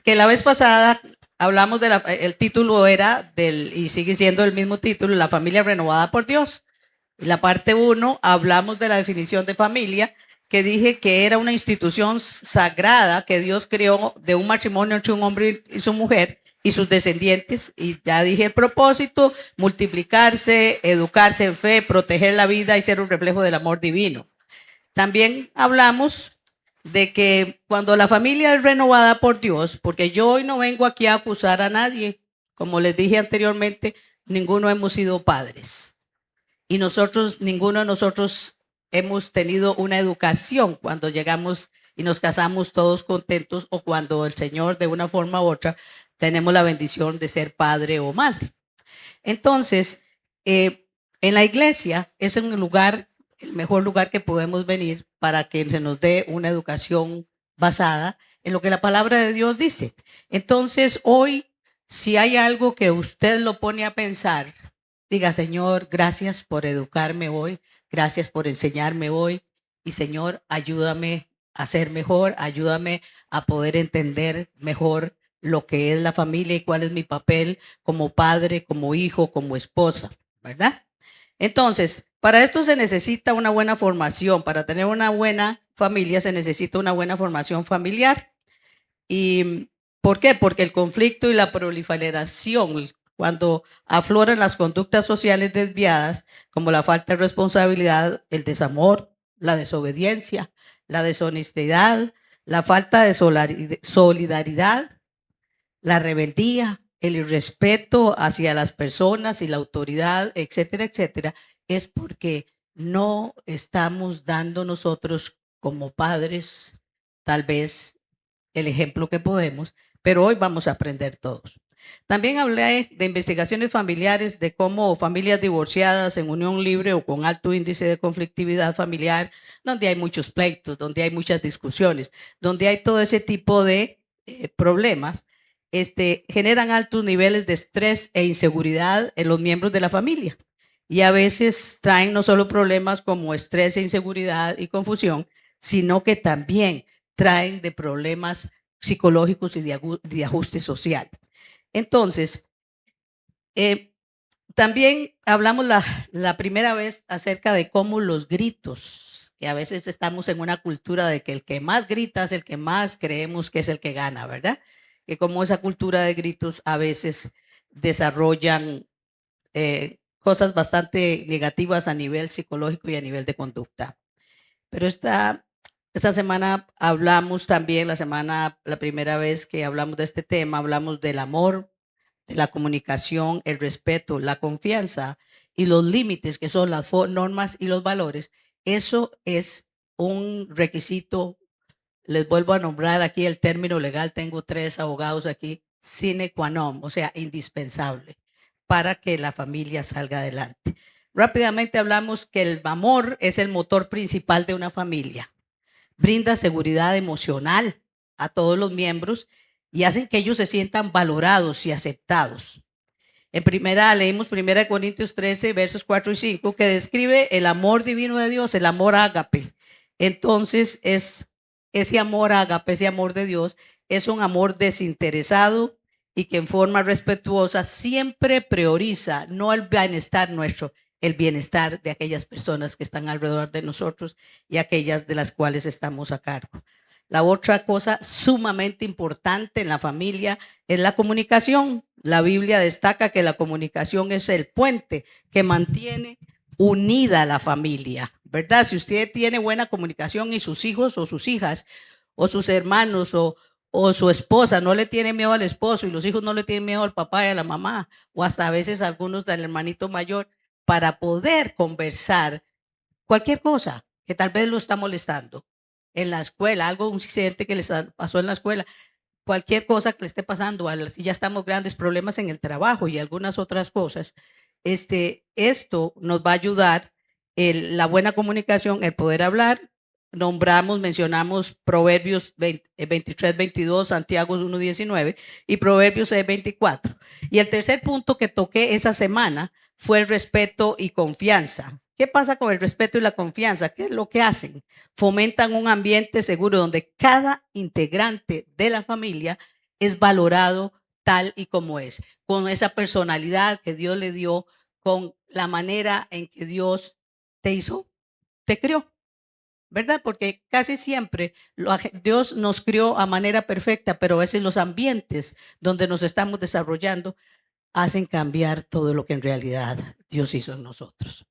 Que la vez pasada hablamos el título era y sigue siendo el mismo título, La familia renovada por Dios. En la parte 1 hablamos de la definición de familia, que dije que era una institución sagrada que Dios creó de un matrimonio entre un hombre y su mujer y sus descendientes. Y ya dije el propósito: multiplicarse, educarse en fe, proteger la vida y ser un reflejo del amor divino. También hablamos de que cuando la familia es renovada por Dios, porque yo hoy no vengo aquí a acusar a nadie, como les dije anteriormente, ninguno hemos sido padres. Y ninguno de nosotros hemos tenido una educación cuando llegamos y nos casamos todos contentos, o cuando el Señor de una forma u otra tenemos la bendición de ser padre o madre. Entonces, en la iglesia es un lugar, el mejor lugar que podemos venir para que se nos dé una educación basada en lo que la palabra de Dios dice. Entonces, hoy, si hay algo que usted lo pone a pensar, diga: Señor, gracias por educarme hoy, gracias por enseñarme hoy, y Señor, ayúdame a ser mejor, ayúdame a poder entender mejor lo que es la familia y cuál es mi papel como padre, como hijo, como esposa, ¿verdad? Entonces, para esto se necesita una buena formación. Para tener una buena familia se necesita una buena formación familiar. ¿Y por qué? Porque el conflicto y la proliferación, cuando afloran las conductas sociales desviadas, como la falta de responsabilidad, el desamor, la desobediencia, la deshonestidad, la falta de solidaridad, la rebeldía, el irrespeto hacia las personas y la autoridad, etcétera, etcétera, es porque no estamos dando nosotros como padres tal vez el ejemplo que podemos, pero hoy vamos a aprender todos. También hablé de investigaciones familiares, de cómo familias divorciadas en unión libre o con alto índice de conflictividad familiar, donde hay muchos pleitos, donde hay muchas discusiones, donde hay todo ese tipo de problemas, generan altos niveles de estrés e inseguridad en los miembros de la familia. Y a veces traen no solo problemas como estrés e inseguridad y confusión, sino que también traen de problemas psicológicos y de ajuste social. Entonces, también hablamos la primera vez acerca de cómo los gritos, que a veces estamos en una cultura de que el que más grita es el que más creemos que es el que gana, ¿verdad? Que como esa cultura de gritos a veces desarrollan cosas bastante negativas a nivel psicológico y a nivel de conducta. Pero esta semana hablamos también, la primera vez que hablamos de este tema, hablamos del amor, de la comunicación, el respeto, la confianza y los límites, que son las normas y los valores. Eso es un requisito. Les vuelvo a nombrar aquí el término legal, tengo 3 abogados aquí: sine qua non, o sea, indispensable para que la familia salga adelante. Rápidamente hablamos que el amor es el motor principal de una familia. Brinda seguridad emocional a todos los miembros y hacen que ellos se sientan valorados y aceptados. Leímos 1 Corintios 13, versos 4 y 5, que describe el amor divino de Dios, el amor ágape. Entonces, ese amor ágape, ese amor de Dios, es un amor desinteresado y que en forma respetuosa siempre prioriza no el bienestar nuestro, el bienestar de aquellas personas que están alrededor de nosotros y aquellas de las cuales estamos a cargo. La otra cosa sumamente importante en la familia es la comunicación. La Biblia destaca que la comunicación es el puente que mantiene unida a la familia, ¿verdad? Si usted tiene buena comunicación y sus hijos o sus hijas o sus hermanos o su esposa no le tiene miedo al esposo y los hijos no le tienen miedo al papá y a la mamá, o hasta a veces algunos del hermanito mayor, para poder conversar cualquier cosa que tal vez lo está molestando en la escuela, un incidente que les pasó en la escuela, cualquier cosa que le esté pasando, si ya estamos grandes, problemas en el trabajo y algunas otras cosas, esto nos va a ayudar la buena comunicación, el poder hablar. Mencionamos Proverbios 23, 22, Santiago 1, 19 y Proverbios 6, 24. Y el tercer punto que toqué esa semana fue el respeto y confianza, ¿Qué pasa con el respeto y la confianza? ¿Qué es lo que hacen? Fomentan un ambiente seguro donde cada integrante de la familia es valorado tal y como es, con esa personalidad que Dios le dio, con la manera en que Dios te hizo, te creó. ¿Verdad? Porque casi siempre Dios nos crió a manera perfecta, pero a veces los ambientes donde nos estamos desarrollando hacen cambiar todo lo que en realidad Dios hizo en nosotros.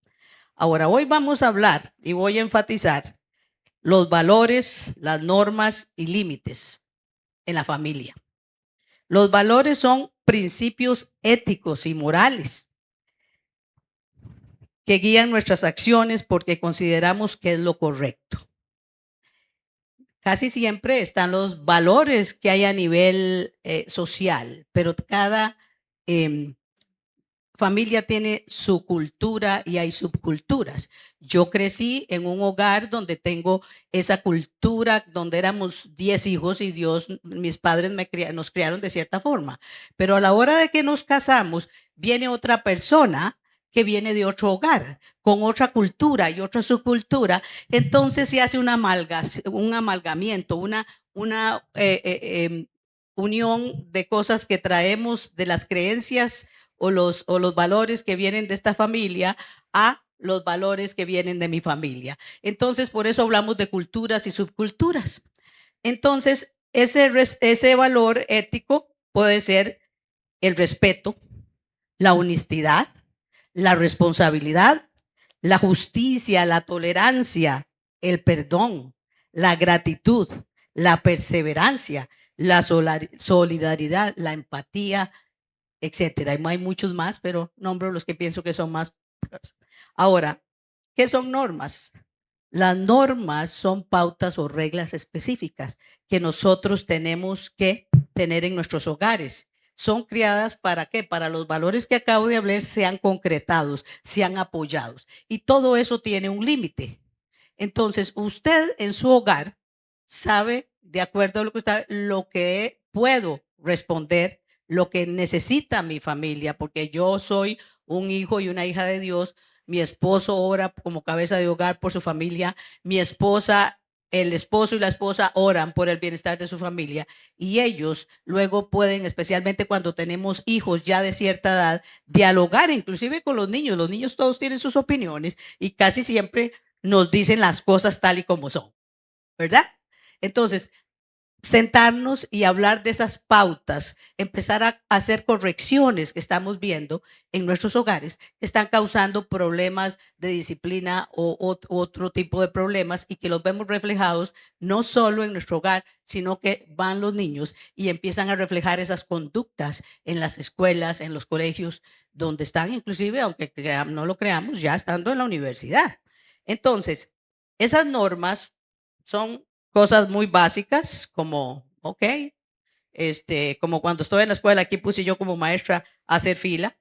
Ahora, hoy vamos a hablar y voy a enfatizar los valores, las normas y límites en la familia. Los valores son principios éticos y morales que guían nuestras acciones porque consideramos que es lo correcto. Casi siempre están los valores que hay a nivel social, pero cada familia tiene su cultura y hay subculturas. Yo crecí en un hogar donde tengo esa cultura, donde éramos 10 hijos y mis padres nos criaron de cierta forma. Pero a la hora de que nos casamos, viene otra persona que viene de otro hogar, con otra cultura y otra subcultura, entonces se hace un amalgamiento, una unión de cosas que traemos de las creencias o los valores que vienen de esta familia a los valores que vienen de mi familia. Entonces, por eso hablamos de culturas y subculturas. Entonces, ese valor ético puede ser el respeto, la honestidad, la responsabilidad, la justicia, la tolerancia, el perdón, la gratitud, la perseverancia, la solidaridad, la empatía, etcétera. Hay muchos más, pero nombro los que pienso que son más. Ahora, ¿qué son normas? Las normas son pautas o reglas específicas que nosotros tenemos que tener en nuestros hogares. Son creadas para qué? Para los valores que acabo de hablar sean concretados, sean apoyados. Y todo eso tiene un límite. Entonces, usted en su hogar sabe, de acuerdo a lo que puedo responder, lo que necesita mi familia, porque yo soy un hijo y una hija de Dios. Mi esposo ora como cabeza de hogar por su familia. Mi esposa, el esposo y la esposa oran por el bienestar de su familia. Y ellos luego pueden, especialmente cuando tenemos hijos ya de cierta edad, dialogar inclusive con los niños. Los niños todos tienen sus opiniones y casi siempre nos dicen las cosas tal y como son, ¿verdad? Entonces, sentarnos y hablar de esas pautas, empezar a hacer correcciones que estamos viendo en nuestros hogares que están causando problemas de disciplina o otro tipo de problemas y que los vemos reflejados no solo en nuestro hogar, sino que van los niños y empiezan a reflejar esas conductas en las escuelas, en los colegios, donde están inclusive, aunque no lo creamos, ya estando en la universidad. Entonces, esas normas son cosas muy básicas como, ok, como cuando estoy en la escuela, aquí puse yo como maestra hacer fila,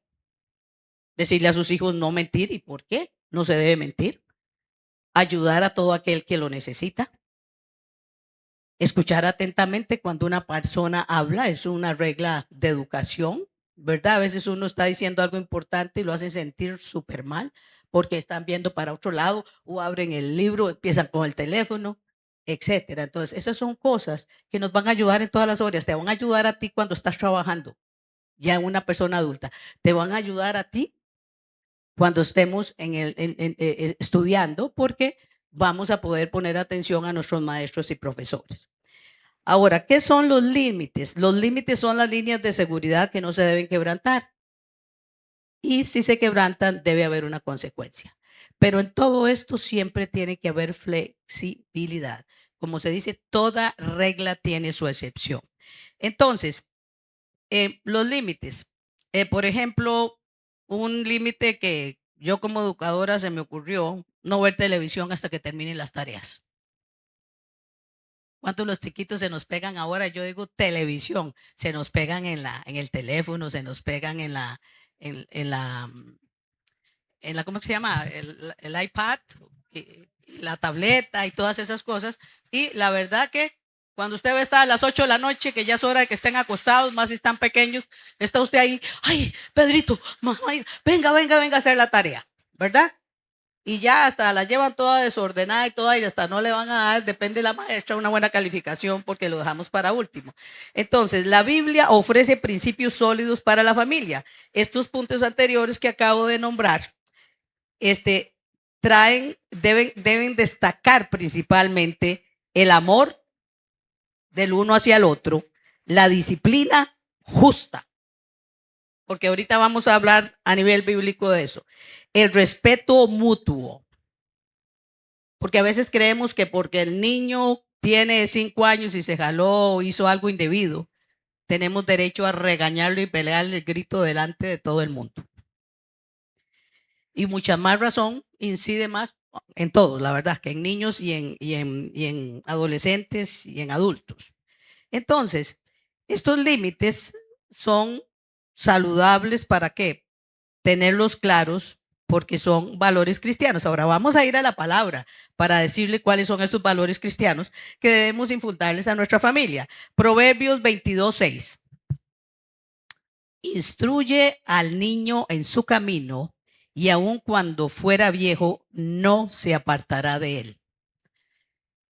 decirle a sus hijos no mentir y por qué no se debe mentir, ayudar a todo aquel que lo necesita, escuchar atentamente cuando una persona habla, es una regla de educación, ¿verdad? A veces uno está diciendo algo importante y lo hacen sentir súper mal porque están viendo para otro lado o abren el libro, empiezan con el teléfono, etcétera. Entonces, esas son cosas que nos van a ayudar en todas las áreas. Te van a ayudar a ti cuando estás trabajando, ya en una persona adulta. Te van a ayudar a ti cuando estemos estudiando porque vamos a poder poner atención a nuestros maestros y profesores. Ahora, ¿qué son los límites? Los límites son las líneas de seguridad que no se deben quebrantar. Y si se quebrantan, debe haber una consecuencia. Pero en todo esto siempre tiene que haber flexibilidad. Como se dice, toda regla tiene su excepción. Entonces, los límites. Por ejemplo, un límite que yo como educadora se me ocurrió, no ver televisión hasta que terminen las tareas. ¿Cuántos los chiquitos se nos pegan ahora? Yo digo televisión, se nos pegan en el teléfono, se nos pegan en la ¿cómo se llama? El iPad, y la tableta y todas esas cosas. Y la verdad que cuando usted ve estar a las 8 de la noche, que ya es hora de que estén acostados, más si están pequeños, está usted ahí, ay, Pedrito, mamá, venga a hacer la tarea, ¿verdad? y ya hasta la llevan toda desordenada y toda, y hasta no le van a dar, depende de la maestra, una buena calificación porque lo dejamos para último. Entonces, la Biblia ofrece principios sólidos para la familia. Estos puntos anteriores que acabo de nombrar, deben destacar principalmente el amor del uno hacia el otro, la disciplina justa, porque ahorita vamos a hablar a nivel bíblico de eso, el respeto mutuo, porque a veces creemos que porque el niño tiene 5 años y se jaló o hizo algo indebido, tenemos derecho a regañarlo y pelearle el grito delante de todo el mundo. Y mucha más razón incide más en todos, la verdad, que en niños y en adolescentes y en adultos. Entonces, estos límites son saludables para qué? Tenerlos claros porque son valores cristianos. Ahora vamos a ir a la palabra para decirle cuáles son esos valores cristianos que debemos infundarles a nuestra familia. Proverbios 22:6. Instruye al niño en su camino y aun cuando fuera viejo no se apartará de él.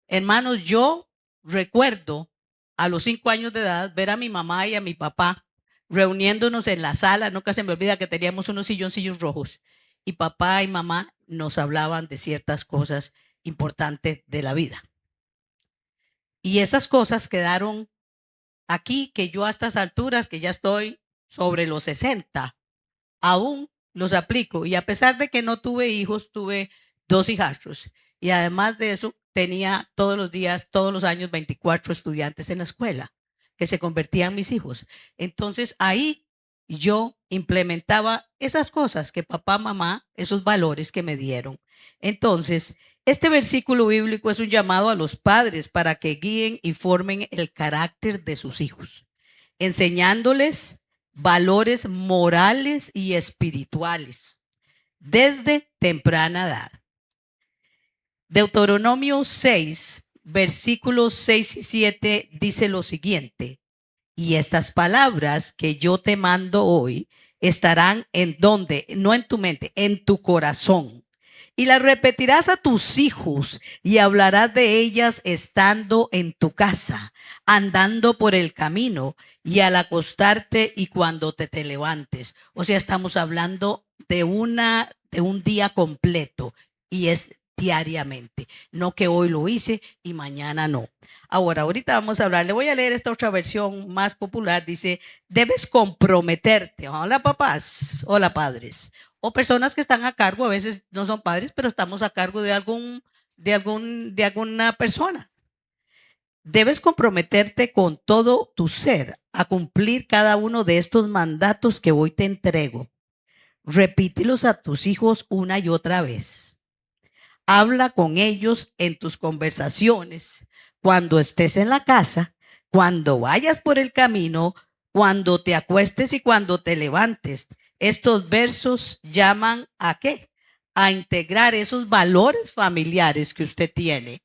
Hermanos, yo recuerdo a los 5 años de edad ver a mi mamá y a mi papá reuniéndonos en la sala. Nunca se me olvida que teníamos unos silloncillos rojos y papá y mamá nos hablaban de ciertas cosas importantes de la vida. Y esas cosas quedaron aquí, que yo a estas alturas, que ya estoy sobre los 60, aún los aplico. Y a pesar de que no tuve hijos, tuve 2 hijastros. Y además de eso, tenía todos los días, todos los años, 24 estudiantes en la escuela que se convertían en mis hijos. Entonces ahí yo implementaba esas cosas que papá, mamá, esos valores que me dieron. Entonces, este versículo bíblico es un llamado a los padres para que guíen y formen el carácter de sus hijos, enseñándoles valores morales y espirituales desde temprana edad. Deuteronomio 6, versículos 6 y 7 dice lo siguiente: y estas palabras que yo te mando hoy estarán en donde, no en tu mente, en tu corazón. Y las repetirás a tus hijos y hablarás de ellas estando en tu casa, andando por el camino y al acostarte y cuando te levantes. O sea, estamos hablando de un día completo y es diariamente, no que hoy lo hice y mañana no. Ahorita vamos a hablar, le voy a leer esta otra versión más popular, dice, debes comprometerte. Hola papás, hola padres, o personas que están a cargo, a veces no son padres, pero estamos a cargo de alguna persona. Debes comprometerte con todo tu ser a cumplir cada uno de estos mandatos que hoy te entrego. Repítelos a tus hijos una y otra vez. Habla con ellos en tus conversaciones, cuando estés en la casa, cuando vayas por el camino, cuando te acuestes y cuando te levantes. Estos versos llaman ¿a qué? A integrar esos valores familiares que usted tiene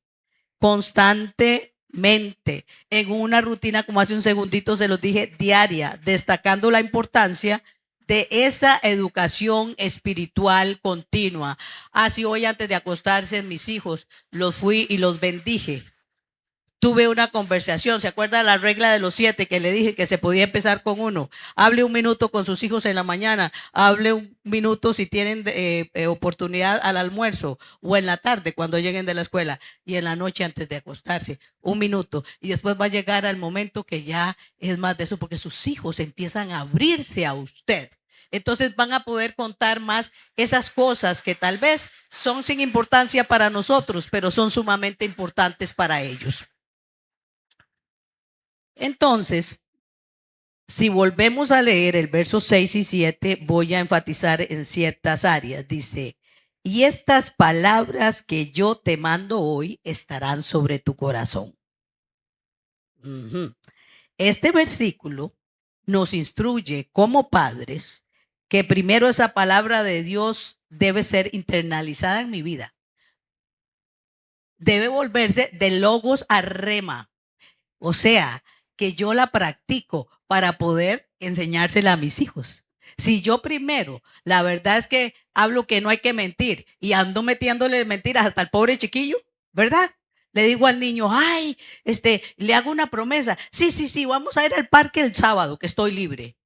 constantemente en una rutina, como hace un segundito se los dije, diaria, destacando la importancia de esa educación espiritual continua. Así hoy antes de acostarse mis hijos, los fui y los bendije. Tuve una conversación, ¿se acuerda la regla de los 7 que le dije que se podía empezar con uno? Hable 1 minuto con sus hijos en la mañana, hable 1 minuto si tienen oportunidad al almuerzo o en la tarde cuando lleguen de la escuela y en la noche antes de acostarse, 1 minuto. Y después va a llegar al momento que ya es más de eso porque sus hijos empiezan a abrirse a usted. Entonces van a poder contar más esas cosas que tal vez son sin importancia para nosotros, pero son sumamente importantes para ellos. Entonces, si volvemos a leer el verso 6 y 7, voy a enfatizar en ciertas áreas. Dice, y estas palabras que yo te mando hoy estarán sobre tu corazón. Este versículo nos instruye como padres que primero esa palabra de Dios debe ser internalizada en mi vida. Debe volverse de logos a rema. O sea, que yo la practico para poder enseñársela a mis hijos. Si yo primero, la verdad es que hablo que no hay que mentir y ando metiéndole mentiras hasta el pobre chiquillo, ¿verdad? Le digo al niño, ay, le hago una promesa. Sí, sí, sí, vamos a ir al parque el sábado, que estoy libre.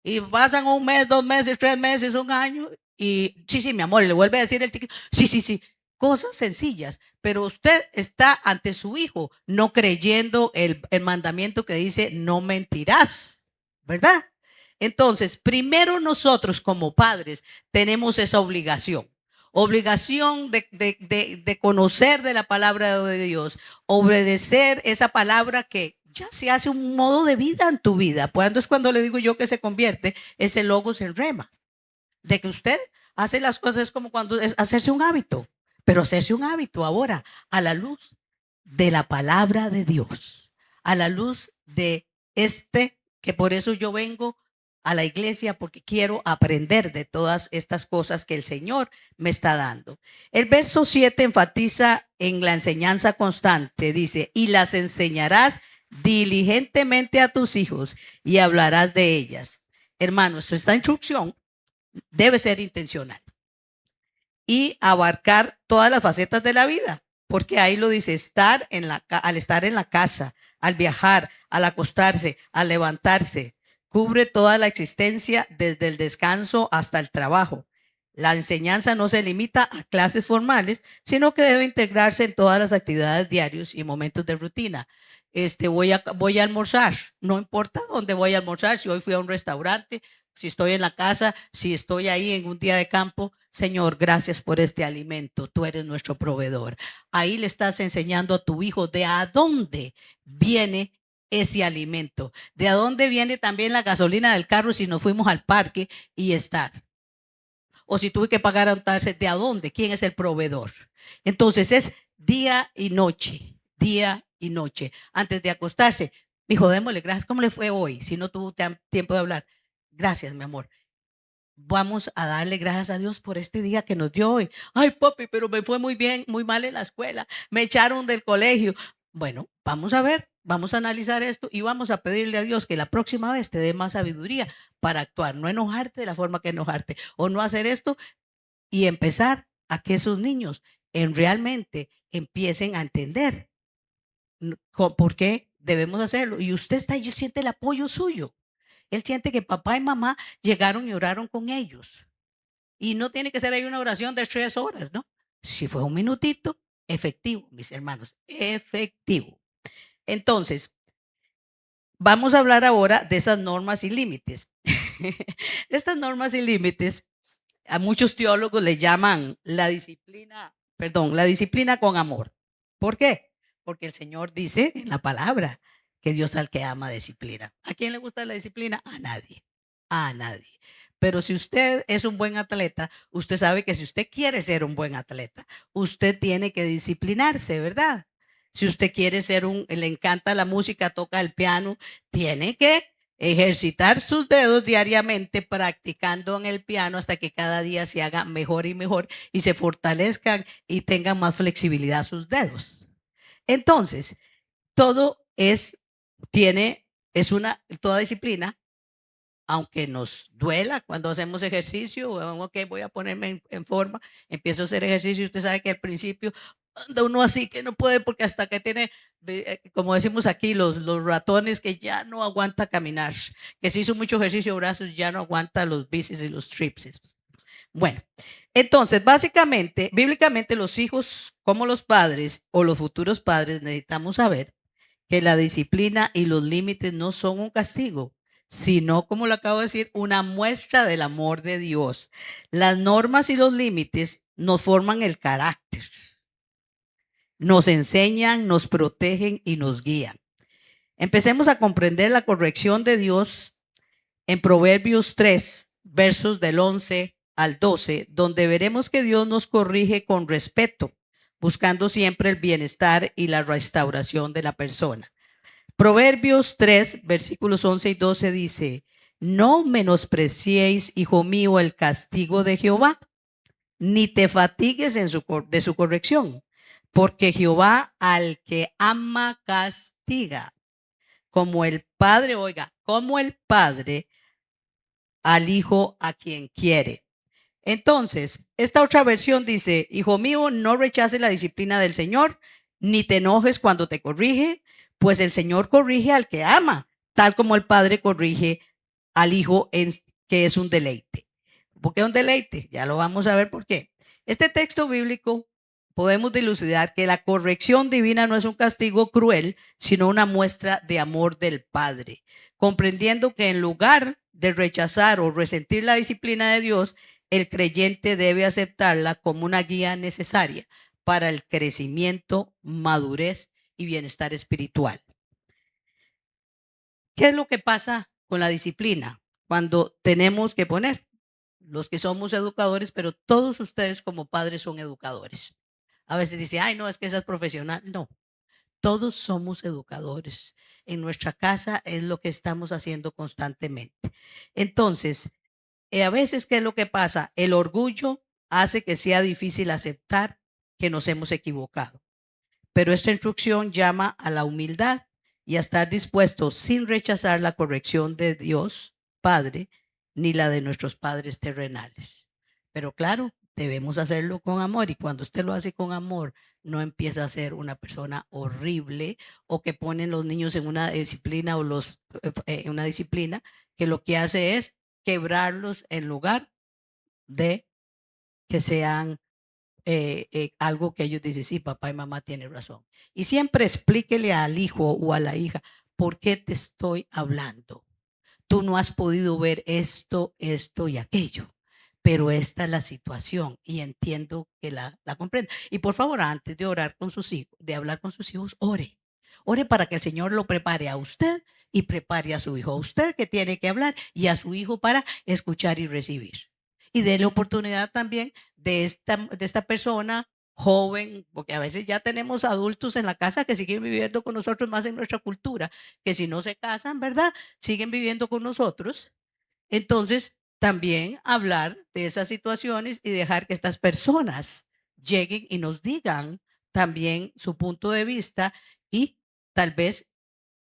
Y pasan un mes, 2 meses, 3 meses, un año. Y sí, sí, mi amor, y le vuelve a decir el chiquillo, sí, sí, sí. Cosas sencillas, pero usted está ante su hijo no creyendo el mandamiento que dice no mentirás, ¿verdad? Entonces, primero nosotros como padres tenemos esa obligación de conocer de la palabra de Dios, obedecer esa palabra que ya se hace un modo de vida en tu vida. Cuando es cuando le digo yo que se convierte ese logos en rema, de que usted hace las cosas como cuando es hacerse un hábito, pero hacerse un hábito ahora a la luz de la palabra de Dios, a la luz de que por eso yo vengo a la iglesia, porque quiero aprender de todas estas cosas que el Señor me está dando. El verso 7 enfatiza en la enseñanza constante, dice, y las enseñarás diligentemente a tus hijos y hablarás de ellas. Hermanos, esta instrucción debe ser intencional y abarcar todas las facetas de la vida, porque ahí lo dice, al estar en la casa, al viajar, al acostarse, al levantarse, cubre toda la existencia desde el descanso hasta el trabajo. La enseñanza no se limita a clases formales, sino que debe integrarse en todas las actividades diarias y momentos de rutina. Voy a almorzar, no importa dónde voy a almorzar, si hoy fui a un restaurante, si estoy en la casa, si estoy ahí en un día de campo, Señor, gracias por este alimento, tú eres nuestro proveedor. Ahí le estás enseñando a tu hijo de a dónde viene ese alimento, de a dónde viene también la gasolina del carro si nos fuimos al parque y estar. O si tuve que pagar a un taxi, de a dónde, quién es el proveedor. Entonces es día y noche, día y noche. Antes de acostarse, mi hijo, démosle gracias. ¿Cómo le fue hoy? Si no tuvo tiempo de hablar. Gracias, mi amor. Vamos a darle gracias a Dios por este día que nos dio hoy. Ay, papi, pero me fue muy bien, muy mal en la escuela. Me echaron del colegio. Bueno, vamos a ver, vamos a analizar esto y vamos a pedirle a Dios que la próxima vez te dé más sabiduría para actuar, no enojarte de la forma que enojarte o no hacer esto y empezar a que esos niños realmente empiecen a entender por qué debemos hacerlo. Y usted está y siente el apoyo suyo. Él siente que papá y mamá llegaron y oraron con ellos. Y no tiene que ser ahí una oración de 3 horas, ¿no? Si fue un minutito, efectivo, mis hermanos, efectivo. Entonces, vamos a hablar ahora de esas normas y límites. Estas normas y límites, a muchos teólogos le llaman la disciplina con amor. ¿Por qué? Porque el Señor dice en la palabra que Dios al que ama disciplina. ¿A quién le gusta la disciplina? A nadie, a nadie. Pero si usted es un buen atleta, usted sabe que si usted quiere ser un buen atleta, usted tiene que disciplinarse, ¿verdad? Si usted quiere le encanta la música, toca el piano, tiene que ejercitar sus dedos diariamente practicando en el piano hasta que cada día se haga mejor y mejor y se fortalezcan y tengan más flexibilidad sus dedos. Entonces, todo toda disciplina, aunque nos duela cuando hacemos ejercicio, ok, voy a ponerme en forma, empiezo a hacer ejercicio y usted sabe que al principio anda uno así que no puede porque hasta que tiene, como decimos aquí, los ratones que ya no aguanta caminar, que si hizo mucho ejercicio de brazos ya no aguanta los bíceps y los tríceps. Bueno, entonces básicamente, bíblicamente los hijos como los padres o los futuros padres necesitamos saber que la disciplina y los límites no son un castigo, sino, como lo acabo de decir, una muestra del amor de Dios. Las normas y los límites nos forman el carácter, nos enseñan, nos protegen y nos guían. Empecemos a comprender la corrección de Dios en Proverbios 3, versos del 11 al 12, donde veremos que Dios nos corrige con respeto, buscando siempre el bienestar y la restauración de la persona. Proverbios 3, versículos 11 y 12 dice, no menospreciéis, hijo mío, el castigo de Jehová, ni te fatigues de su corrección, porque Jehová al que ama castiga, como el Padre, oiga, como el Padre al hijo a quien quiere. Entonces, esta otra versión dice, hijo mío, no rechaces la disciplina del Señor, ni te enojes cuando te corrige, pues el Señor corrige al que ama, tal como el Padre corrige al Hijo, que es un deleite. ¿Por qué un deleite? Ya lo vamos a ver por qué. Este texto bíblico podemos dilucidar que la corrección divina no es un castigo cruel, sino una muestra de amor del Padre, comprendiendo que en lugar de rechazar o resentir la disciplina de Dios, el creyente debe aceptarla como una guía necesaria para el crecimiento, madurez y bienestar espiritual. ¿Qué es lo que pasa con la disciplina? Cuando tenemos que poner, los que somos educadores, pero todos ustedes como padres son educadores. A veces dice, ay, no, es que esa es profesional. No, todos somos educadores. En nuestra casa es lo que estamos haciendo constantemente. Entonces, a veces, ¿qué es lo que pasa? El orgullo hace que sea difícil aceptar que nos hemos equivocado. Pero esta instrucción llama a la humildad y a estar dispuestos sin rechazar la corrección de Dios Padre ni la de nuestros padres terrenales. Pero claro, debemos hacerlo con amor y cuando usted lo hace con amor, no empieza a ser una persona horrible o que ponen los niños en una disciplina o en una disciplina que lo que hace es quebrarlos en lugar de que sean algo que ellos dicen, sí, papá y mamá tienen razón. Y siempre explíquele al hijo o a la hija, ¿por qué te estoy hablando? Tú no has podido ver esto, esto y aquello, pero esta es la situación y entiendo que la comprendo. Y por favor, antes de orar con sus hijos, de hablar con sus hijos, ore. Ore para que el Señor lo prepare a usted y prepare a su hijo. A usted que tiene que hablar y a su hijo para escuchar y recibir. Y déle oportunidad también de esta persona joven, porque a veces ya tenemos adultos en la casa que siguen viviendo con nosotros más en nuestra cultura, que si no se casan, ¿verdad? Siguen viviendo con nosotros. Entonces, también hablar de esas situaciones y dejar que estas personas lleguen y nos digan también su punto de vista y tal vez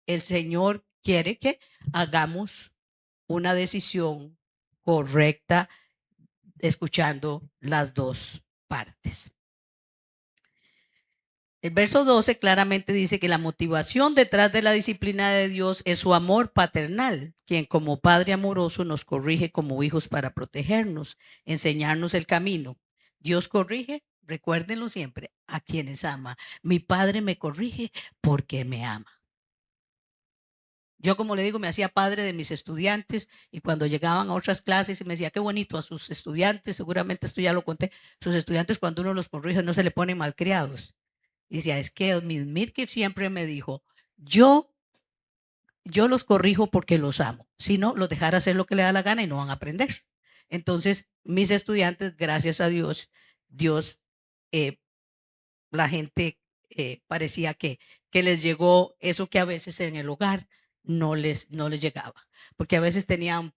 el Señor quiere que hagamos una decisión correcta escuchando las dos partes. El verso 12 claramente dice que la motivación detrás de la disciplina de Dios es su amor paternal, quien como Padre amoroso nos corrige como hijos para protegernos, enseñarnos el camino. Dios corrige, recuérdenlo siempre, a quienes ama. Mi Padre me corrige porque me ama. Yo, como le digo, me hacía padre de mis estudiantes y cuando llegaban a otras clases y me decía, qué bonito a sus estudiantes, seguramente esto ya lo conté, sus estudiantes cuando uno los corrige no se le ponen malcriados. Y decía, es que Miss Mirke siempre me dijo, yo, yo los corrijo porque los amo. Si no, los dejaré hacer lo que le da la gana y no van a aprender. Entonces, mis estudiantes, gracias a Dios, Dios, eh, la gente parecía que les llegó eso que a veces en el hogar no les llegaba. Porque a veces tenían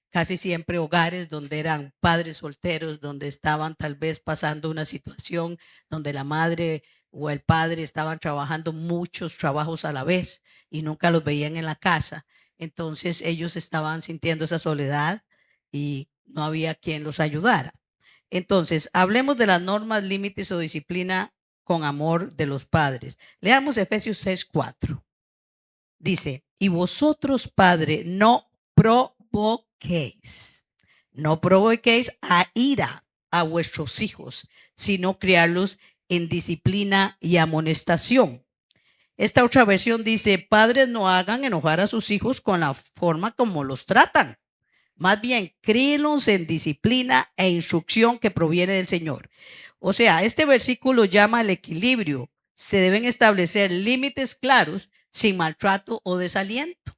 casi siempre hogares donde eran padres solteros, donde estaban tal vez pasando una situación donde la madre o el padre estaban trabajando muchos trabajos a la vez y nunca los veían en la casa. Entonces ellos estaban sintiendo esa soledad y no había quien los ayudara. Entonces, hablemos de las normas, límites o disciplina con amor de los padres. Leamos Efesios 6:4. Dice, y vosotros, padre, no provoquéis a ira a vuestros hijos, sino criarlos en disciplina y amonestación. Esta otra versión dice, padres, no hagan enojar a sus hijos con la forma como los tratan. Más bien, críenlos en disciplina e instrucción que proviene del Señor. O sea, este versículo llama al equilibrio. Se deben establecer límites claros sin maltrato o desaliento.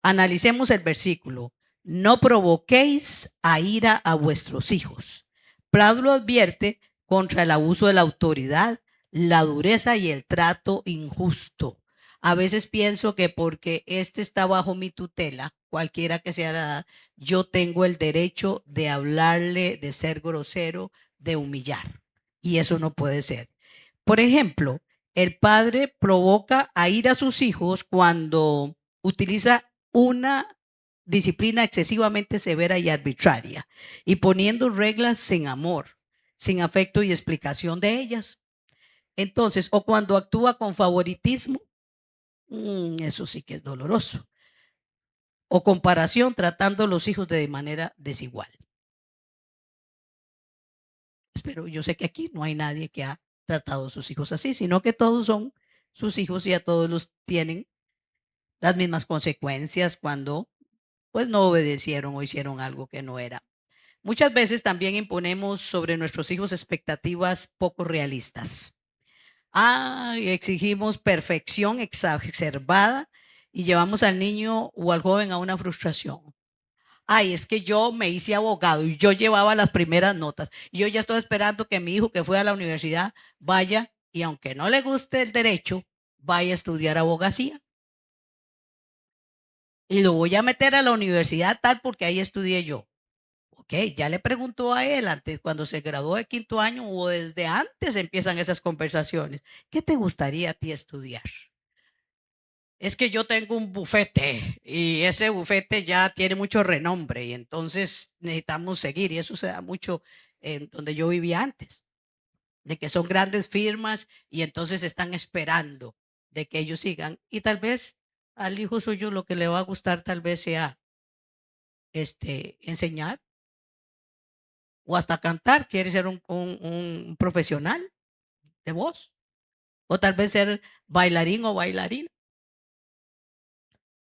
Analicemos el versículo. No provoquéis a ira a vuestros hijos. Pablo advierte contra el abuso de la autoridad, la dureza y el trato injusto. A veces pienso que porque este está bajo mi tutela, cualquiera que sea la edad, yo tengo el derecho de hablarle, de ser grosero, de humillar. Y eso no puede ser. Por ejemplo, el padre provoca a ir a sus hijos cuando utiliza una disciplina excesivamente severa y arbitraria, y poniendo reglas sin amor, sin afecto y explicación de ellas. Entonces, o cuando actúa con favoritismo, eso sí que es doloroso, o comparación tratando a los hijos de manera desigual. Pero yo sé que aquí no hay nadie que ha tratado a sus hijos así, sino que todos son sus hijos y a todos los tienen las mismas consecuencias cuando pues no obedecieron o hicieron algo que no era. Muchas veces también imponemos sobre nuestros hijos expectativas poco realistas. Exigimos perfección exacerbada y llevamos al niño o al joven a una frustración. Es que yo me hice abogado y yo llevaba las primeras notas. Y yo ya estoy esperando que mi hijo que fue a la universidad vaya y aunque no le guste el derecho, vaya a estudiar abogacía. Y lo voy a meter a la universidad tal porque ahí estudié yo. Ok, ya le preguntó a él antes, cuando se graduó de quinto año o desde antes empiezan esas conversaciones. ¿Qué te gustaría a ti estudiar? Es que yo tengo un bufete y ese bufete ya tiene mucho renombre y entonces necesitamos seguir y eso se da mucho en donde yo vivía antes, de que son grandes firmas y entonces están esperando de que ellos sigan y tal vez al hijo suyo lo que le va a gustar tal vez sea enseñar o hasta cantar, quiere ser un profesional de voz o tal vez ser bailarín o bailarina.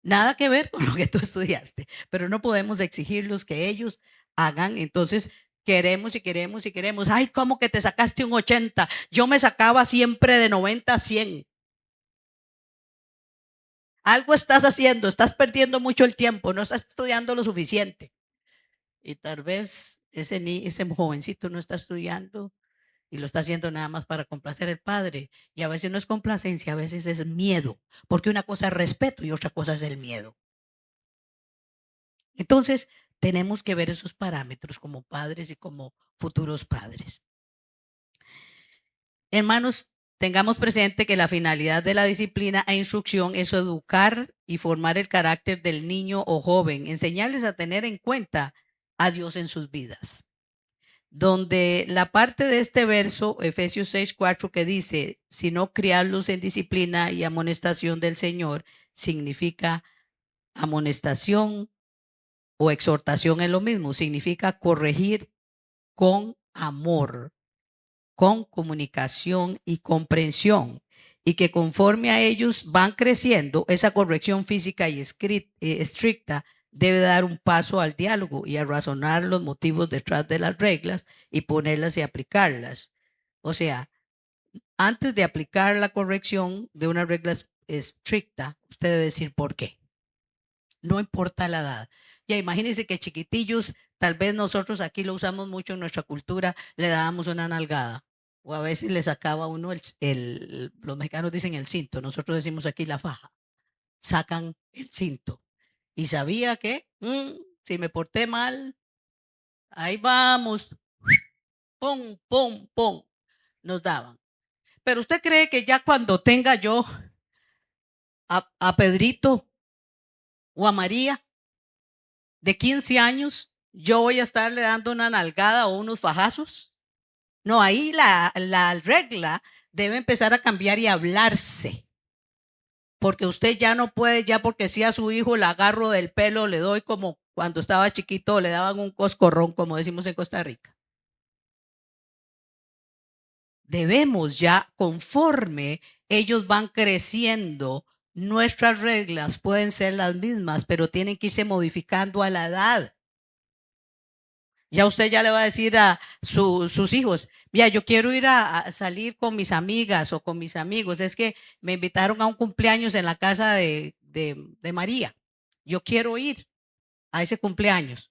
Nada que ver con lo que tú estudiaste, pero no podemos exigirlos que ellos hagan. Entonces, queremos y queremos y queremos. ¿Cómo que te sacaste un 80? Yo me sacaba siempre de 90 a 100. Algo estás haciendo, estás perdiendo mucho el tiempo, no estás estudiando lo suficiente. Y tal vez ese jovencito no está estudiando y lo está haciendo nada más para complacer al padre. Y a veces no es complacencia, a veces es miedo, porque una cosa es respeto y otra cosa es el miedo. Entonces, tenemos que ver esos parámetros como padres y como futuros padres. Hermanos, tengamos presente que la finalidad de la disciplina e instrucción es educar y formar el carácter del niño o joven, enseñarles a tener en cuenta a Dios en sus vidas. Donde la parte de este verso, Efesios 6:4, que dice, sino criarlos en disciplina y amonestación del Señor, significa amonestación o exhortación es lo mismo, significa corregir con amor, con comunicación y comprensión, y que conforme a ellos van creciendo, esa corrección física y estricta debe dar un paso al diálogo y a razonar los motivos detrás de las reglas y ponerlas y aplicarlas. O sea, antes de aplicar la corrección de una regla estricta, usted debe decir por qué. No importa la edad. Ya imagínense que chiquitillos, tal vez nosotros aquí lo usamos mucho en nuestra cultura, le dábamos una nalgada o a veces le sacaba uno los mexicanos dicen el cinto, nosotros decimos aquí la faja, sacan el cinto. Y sabía que si me porté mal, ahí vamos, pum, pum, pum, nos daban. Pero usted cree que ya cuando tenga yo a Pedrito o a María, de 15 años, yo voy a estarle dando una nalgada o unos fajazos. No, ahí la regla debe empezar a cambiar y hablarse. Porque usted ya no puede, ya porque si a su hijo le agarro del pelo, le doy como cuando estaba chiquito, le daban un coscorrón, como decimos en Costa Rica. Debemos ya, conforme ellos van creciendo, nuestras reglas pueden ser las mismas, pero tienen que irse modificando a la edad. Ya usted ya le va a decir a sus hijos, mira, yo quiero ir a salir con mis amigas o con mis amigos. Es que me invitaron a un cumpleaños en la casa de María. Yo quiero ir a ese cumpleaños.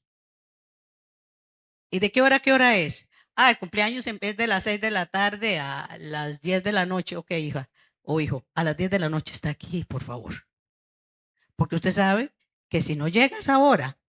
¿Y de qué hora a qué hora es? El cumpleaños en vez de las 6 de la tarde a las 10 de la noche. Ok, hija o hijo, a las 10 de la noche está aquí, por favor. Porque usted sabe que si no llegas ahora,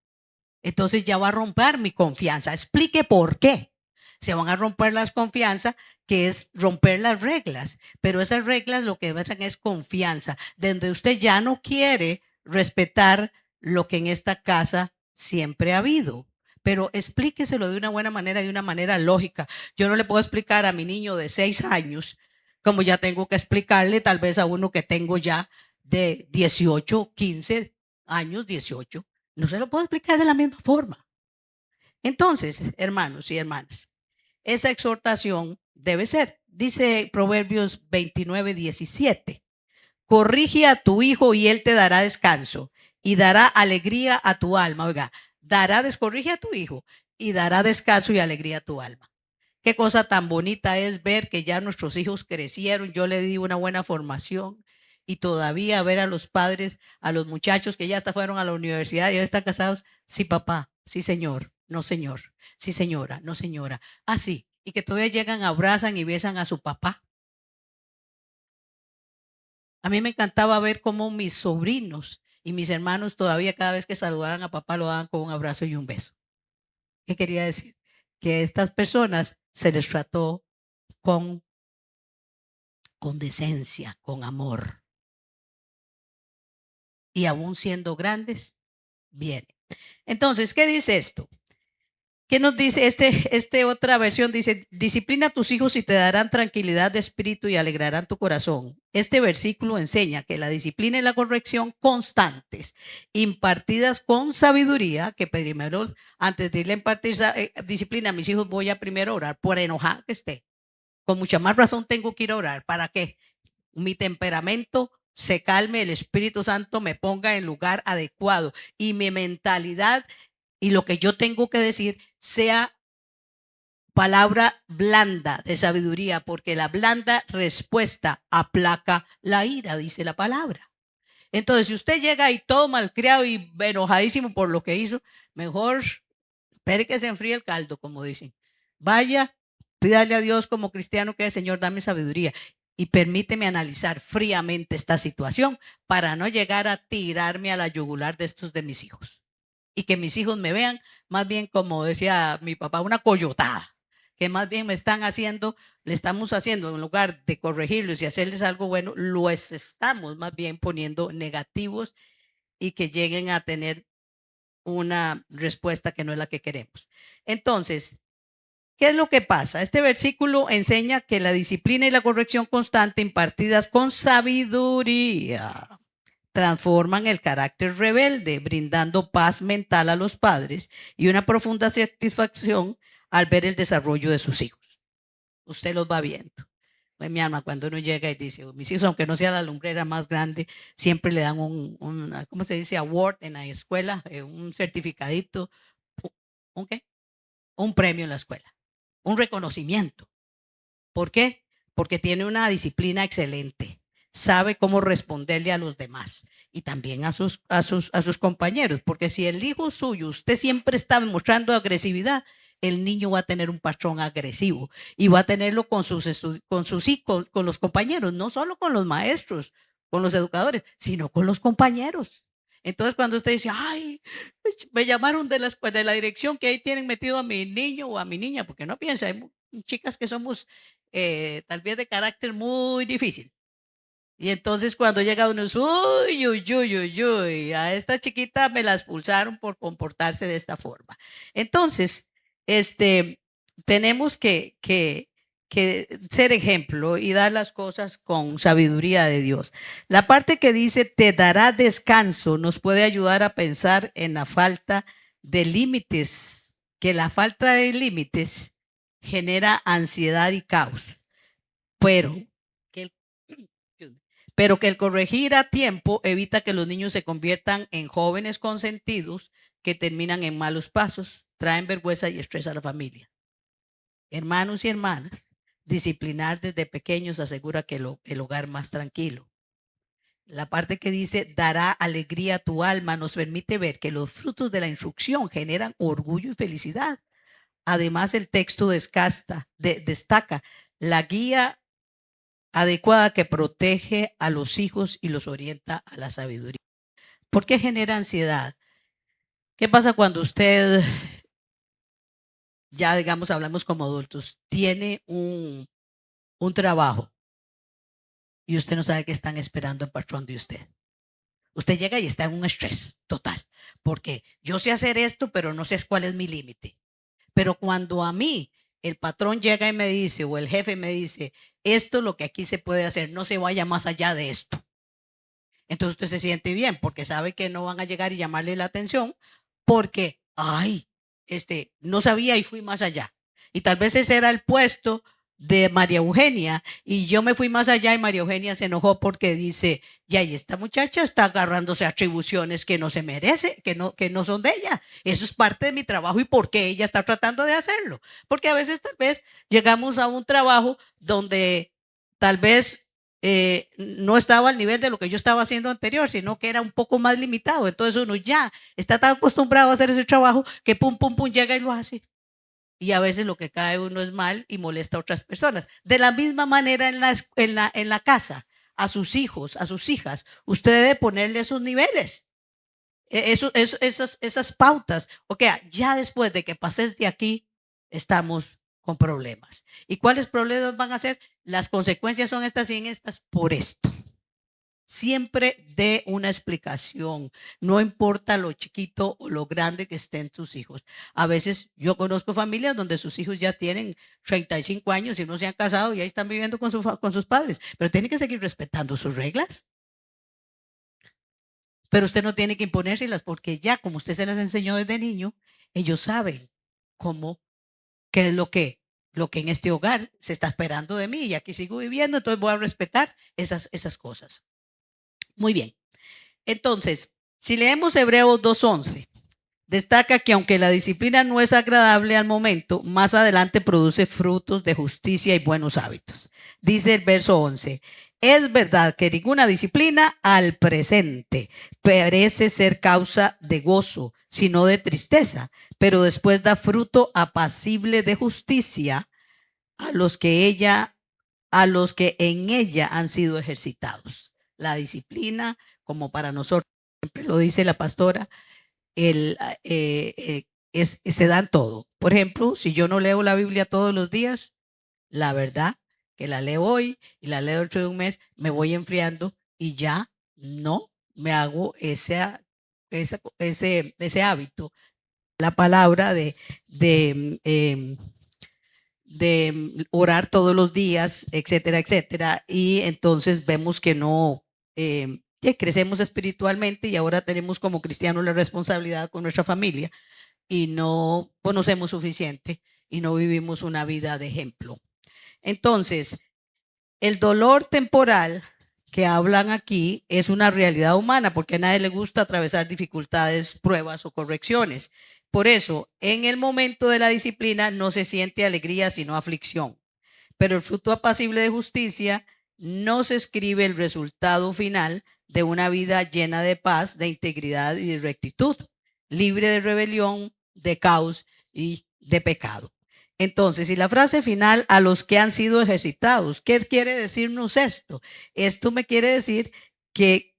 entonces ya va a romper mi confianza. Explique por qué. Se van a romper las confianzas, que es romper las reglas. Pero esas reglas lo que demuestran es confianza, donde usted ya no quiere respetar lo que en esta casa siempre ha habido. Pero explíqueselo de una buena manera, de una manera lógica. Yo no le puedo explicar a mi niño de 6 años, como ya tengo que explicarle tal vez a uno que tengo ya de 18, 15 años, 18. No se lo puedo explicar de la misma forma. Entonces, hermanos y hermanas, esa exhortación debe ser, dice Proverbios 29:17. Corrige a tu hijo y él te dará descanso y dará alegría a tu alma. Oiga, corrige a tu hijo y dará descanso y alegría a tu alma. Qué cosa tan bonita es ver que ya nuestros hijos crecieron, yo le di una buena formación y todavía ver a los padres, a los muchachos que ya hasta fueron a la universidad y ya están casados. Sí, papá, sí, señor, no, señor, sí, señora, no, señora. Así, y que todavía llegan, abrazan y besan a su papá. A mí me encantaba ver cómo mis sobrinos y mis hermanos todavía cada vez que saludaran a papá lo daban con un abrazo y un beso. ¿Qué quería decir? Que a estas personas se les trató con, con decencia, con amor. Y aún siendo grandes, bien. Entonces, ¿qué dice esto? ¿Qué nos dice otra versión? Dice, disciplina a tus hijos y te darán tranquilidad de espíritu y alegrarán tu corazón. Este versículo enseña que la disciplina y la corrección constantes, impartidas con sabiduría, que primero, antes de irle a impartir disciplina a mis hijos, voy a primero orar, por enojado que esté. Con mucha más razón tengo que ir a orar. ¿Para qué? Mi temperamento se calme, el Espíritu Santo me ponga en lugar adecuado y mi mentalidad y lo que yo tengo que decir sea palabra blanda de sabiduría, porque la blanda respuesta aplaca la ira, dice la palabra. Entonces, si usted llega y todo malcriado y enojadísimo por lo que hizo, mejor espere que se enfríe el caldo, como dicen. Vaya, pídale a Dios como cristiano que el Señor dame sabiduría y permíteme analizar fríamente esta situación para no llegar a tirarme a la yugular de estos de mis hijos. Y que mis hijos me vean más bien como decía mi papá, una coyotada, que más bien me están haciendo, le estamos haciendo, en lugar de corregirlos y hacerles algo bueno, los estamos más bien poniendo negativos y que lleguen a tener una respuesta que no es la que queremos. Entonces, ¿qué es lo que pasa? Este versículo enseña que la disciplina y la corrección constante impartidas con sabiduría transforman el carácter rebelde, brindando paz mental a los padres y una profunda satisfacción al ver el desarrollo de sus hijos. Usted los va viendo. Pues, mi alma, cuando uno llega y dice, mis hijos, aunque no sea la lumbrera más grande, siempre le dan ¿cómo se dice? Award en la escuela, un certificadito, ¿un qué? Un premio en la escuela, un reconocimiento. ¿Por qué? Porque tiene una disciplina excelente, sabe cómo responderle a los demás y también a sus compañeros, porque si el hijo suyo, usted siempre está mostrando agresividad, el niño va a tener un patrón agresivo y va a tenerlo con los compañeros, no solo con los maestros, con los educadores, sino con los compañeros. Entonces, cuando usted dice, ay, me llamaron de la dirección que ahí tienen metido a mi niño o a mi niña, porque no piensa, hay chicas que somos tal vez de carácter muy difícil. Y entonces cuando llega uno, uy, uy, uy, uy, uy, a esta chiquita me la expulsaron por comportarse de esta forma. Entonces, tenemos que ser ejemplo y dar las cosas con sabiduría de Dios. La parte que dice, te dará descanso, nos puede ayudar a pensar en la falta de límites, que la falta de límites genera ansiedad y caos, pero que el, pero que el corregir a tiempo evita que los niños se conviertan en jóvenes consentidos que terminan en malos pasos, traen vergüenza y estrés a la familia. Hermanos y hermanas, disciplinar desde pequeños asegura que el hogar más tranquilo. La parte que dice dará alegría a tu alma nos permite ver que los frutos de la instrucción generan orgullo y felicidad. Además, el texto destaca la guía adecuada que protege a los hijos y los orienta a la sabiduría. ¿Por qué genera ansiedad? ¿Qué pasa cuando usted, ya digamos, hablamos como adultos, tiene un trabajo y usted no sabe qué están esperando el patrón de usted? Usted llega y está en un estrés total, porque yo sé hacer esto, pero no sé cuál es mi límite. Pero cuando a mí el patrón llega y me dice, o el jefe me dice, esto es lo que aquí se puede hacer, no se vaya más allá de esto. Entonces usted se siente bien porque sabe que no van a llegar y llamarle la atención porque, ay, no sabía y fui más allá. Y tal vez ese era el puesto de María Eugenia y yo me fui más allá y María Eugenia se enojó porque dice, ya, y esta muchacha está agarrándose atribuciones que no se merece, que no son de ella. Eso es parte de mi trabajo y por qué ella está tratando de hacerlo. Porque a veces tal vez llegamos a un trabajo donde tal vez no estaba al nivel de lo que yo estaba haciendo anterior, sino que era un poco más limitado. Entonces uno ya está tan acostumbrado a hacer ese trabajo que pum, pum, pum, llega y lo hace. Y a veces lo que cae uno es mal y molesta a otras personas. De la misma manera en la casa, a sus hijos, a sus hijas, usted debe ponerle esos niveles. Esas pautas. Ok, ya después de que pases de aquí, estamos con problemas. ¿Y cuáles problemas van a ser? Las consecuencias son estas y en estas por esto. Siempre dé una explicación, no importa lo chiquito o lo grande que estén tus hijos. A veces yo conozco familias donde sus hijos ya tienen 35 años y no se han casado y ahí están viviendo con sus padres, pero tienen que seguir respetando sus reglas. Pero usted no tiene que imponérselas porque ya, como usted se las enseñó desde niño, ellos saben cómo, qué es lo que en este hogar se está esperando de mí y aquí sigo viviendo, entonces voy a respetar esas cosas. Muy bien. Entonces, si leemos Hebreos 2:11, destaca que aunque la disciplina no es agradable al momento, más adelante produce frutos de justicia y buenos hábitos. Dice el verso 11, es verdad que ninguna disciplina al presente parece ser causa de gozo, sino de tristeza, pero después da fruto apacible de justicia a los que en ella han sido ejercitados. La disciplina, como para nosotros, siempre lo dice la pastora, el, se dan todo. Por ejemplo, si yo no leo la Biblia todos los días, la verdad que la leo hoy y la leo dentro de un mes, me voy enfriando y ya no me hago ese hábito. La palabra de orar todos los días, etcétera, etcétera. Y entonces vemos que no, que crecemos espiritualmente y ahora tenemos como cristianos la responsabilidad con nuestra familia y no conocemos suficiente y no vivimos una vida de ejemplo. Entonces, el dolor temporal que hablan aquí es una realidad humana porque a nadie le gusta atravesar dificultades, pruebas o correcciones. Por eso, en el momento de la disciplina no se siente alegría, sino aflicción. Pero el fruto apacible de justicia no se escribe el resultado final de una vida llena de paz, de integridad y de rectitud, libre de rebelión, de caos y de pecado. Entonces, y la frase final, a los que han sido ejercitados, ¿qué quiere decirnos esto? Esto me quiere decir que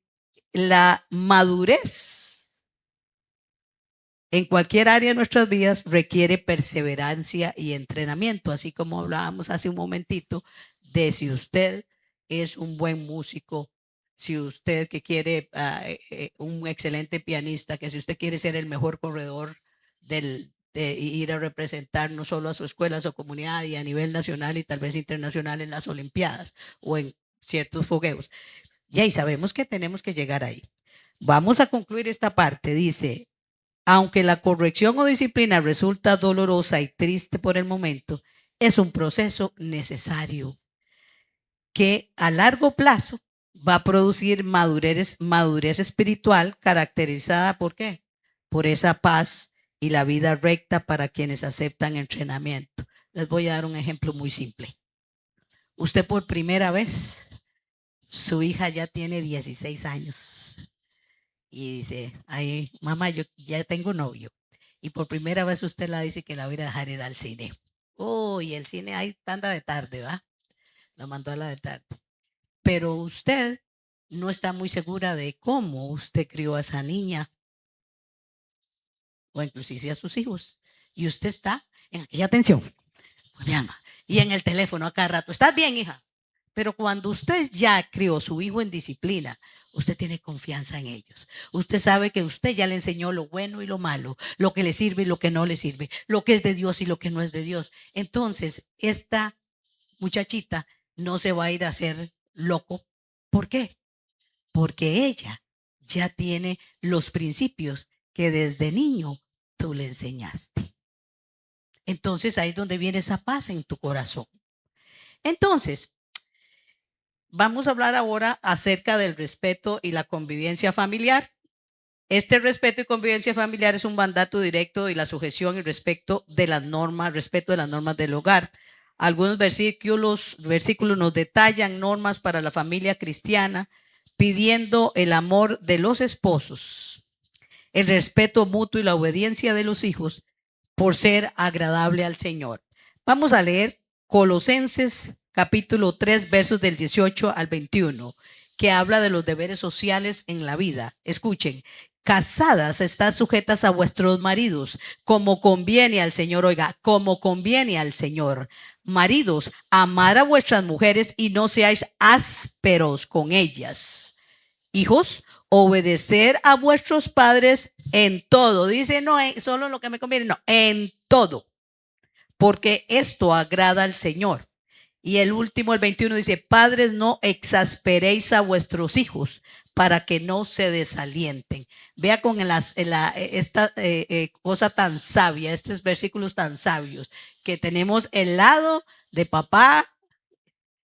la madurez en cualquier área de nuestras vidas requiere perseverancia y entrenamiento, así como hablábamos hace un momentito de si usted es un buen músico, si usted que quiere un excelente pianista, que si usted quiere ser el mejor corredor de ir a representar no solo a su escuela, a su comunidad y a nivel nacional y tal vez internacional en las Olimpiadas o en ciertos fogueos. Ya, y sabemos que tenemos que llegar ahí. Vamos a concluir esta parte. Dice, aunque la corrección o disciplina resulta dolorosa y triste por el momento, es un proceso necesario que a largo plazo va a producir madurez espiritual caracterizada por qué? Por esa paz y la vida recta para quienes aceptan entrenamiento. Les voy a dar un ejemplo muy simple. Usted por primera vez, su hija ya tiene 16 años y dice, ay, mamá, yo ya tengo novio. Y por primera vez usted la dice que la voy a dejar ir al cine. Oh, y el cine hay tanda de tarde, ¿va? Lo mandó a la de tarde. Pero usted no está muy segura de cómo usted crió a esa niña o inclusive a sus hijos. Y usted está en aquella tensión, mi alma, y en el teléfono a cada rato. ¿Estás bien, hija? Pero cuando usted ya crió su hijo en disciplina, usted tiene confianza en ellos. Usted sabe que usted ya le enseñó lo bueno y lo malo, lo que le sirve y lo que no le sirve, lo que es de Dios y lo que no es de Dios. Entonces, esta muchachita no se va a ir a hacer loco. ¿Por qué? Porque ella ya tiene los principios que desde niño tú le enseñaste. Entonces ahí es donde viene esa paz en tu corazón. Entonces, vamos a hablar ahora acerca del respeto y la convivencia familiar. Este respeto y convivencia familiar es un mandato directo y la sujeción y respeto de las normas, respeto de las normas del hogar. Algunos versículos nos detallan normas para la familia cristiana, pidiendo el amor de los esposos, el respeto mutuo y la obediencia de los hijos por ser agradable al Señor. Vamos a leer Colosenses capítulo 3, versos del 18 al 21, que habla de los deberes sociales en la vida. Escuchen. Casadas, estad sujetas a vuestros maridos, como conviene al Señor. Oiga, como conviene al Señor. Maridos, amad a vuestras mujeres y no seáis ásperos con ellas. Hijos, obedecer a vuestros padres en todo. Dice, no solo lo que me conviene, no, en todo. Porque esto agrada al Señor. Y el último, el 21, dice, padres, no exasperéis a vuestros hijos para que no se desalienten. Vea con esta cosa tan sabia, estos versículos tan sabios, que tenemos el lado de papá,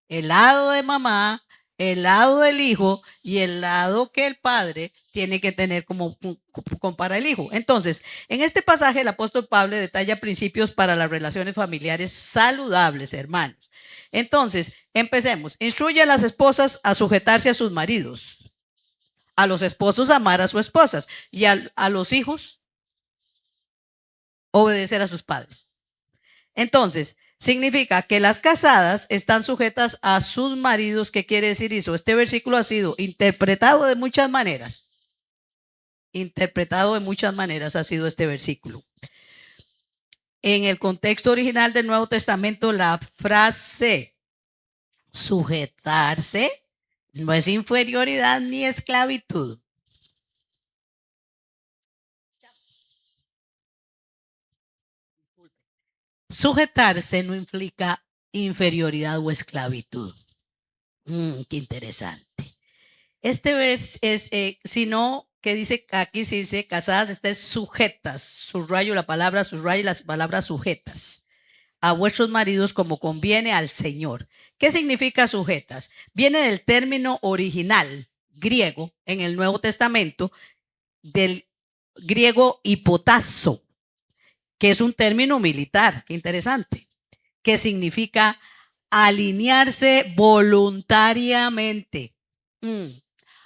el lado de mamá, el lado del hijo y el lado que el padre tiene que tener como para el hijo. Entonces, en este pasaje el apóstol Pablo detalla principios para las relaciones familiares saludables, hermanos. Entonces, empecemos. Instruye a las esposas a sujetarse a sus maridos, a los esposos a amar a sus esposas y a los hijos obedecer a sus padres. Entonces, significa que las casadas están sujetas a sus maridos. ¿Qué quiere decir eso? Este versículo ha sido interpretado de muchas maneras. Interpretado de muchas maneras ha sido este versículo. En el contexto original del Nuevo Testamento, la frase sujetarse no es inferioridad ni esclavitud. Sujetarse no implica inferioridad o esclavitud. Qué interesante. Este vers es, sino que dice, aquí se dice, casadas estén sujetas, subrayo la palabra, subrayo las palabras sujetas, a vuestros maridos como conviene al Señor. ¿Qué significa sujetas? Viene del término original griego en el Nuevo Testamento, del griego hipotazo, que es un término militar, qué interesante, que significa alinearse voluntariamente.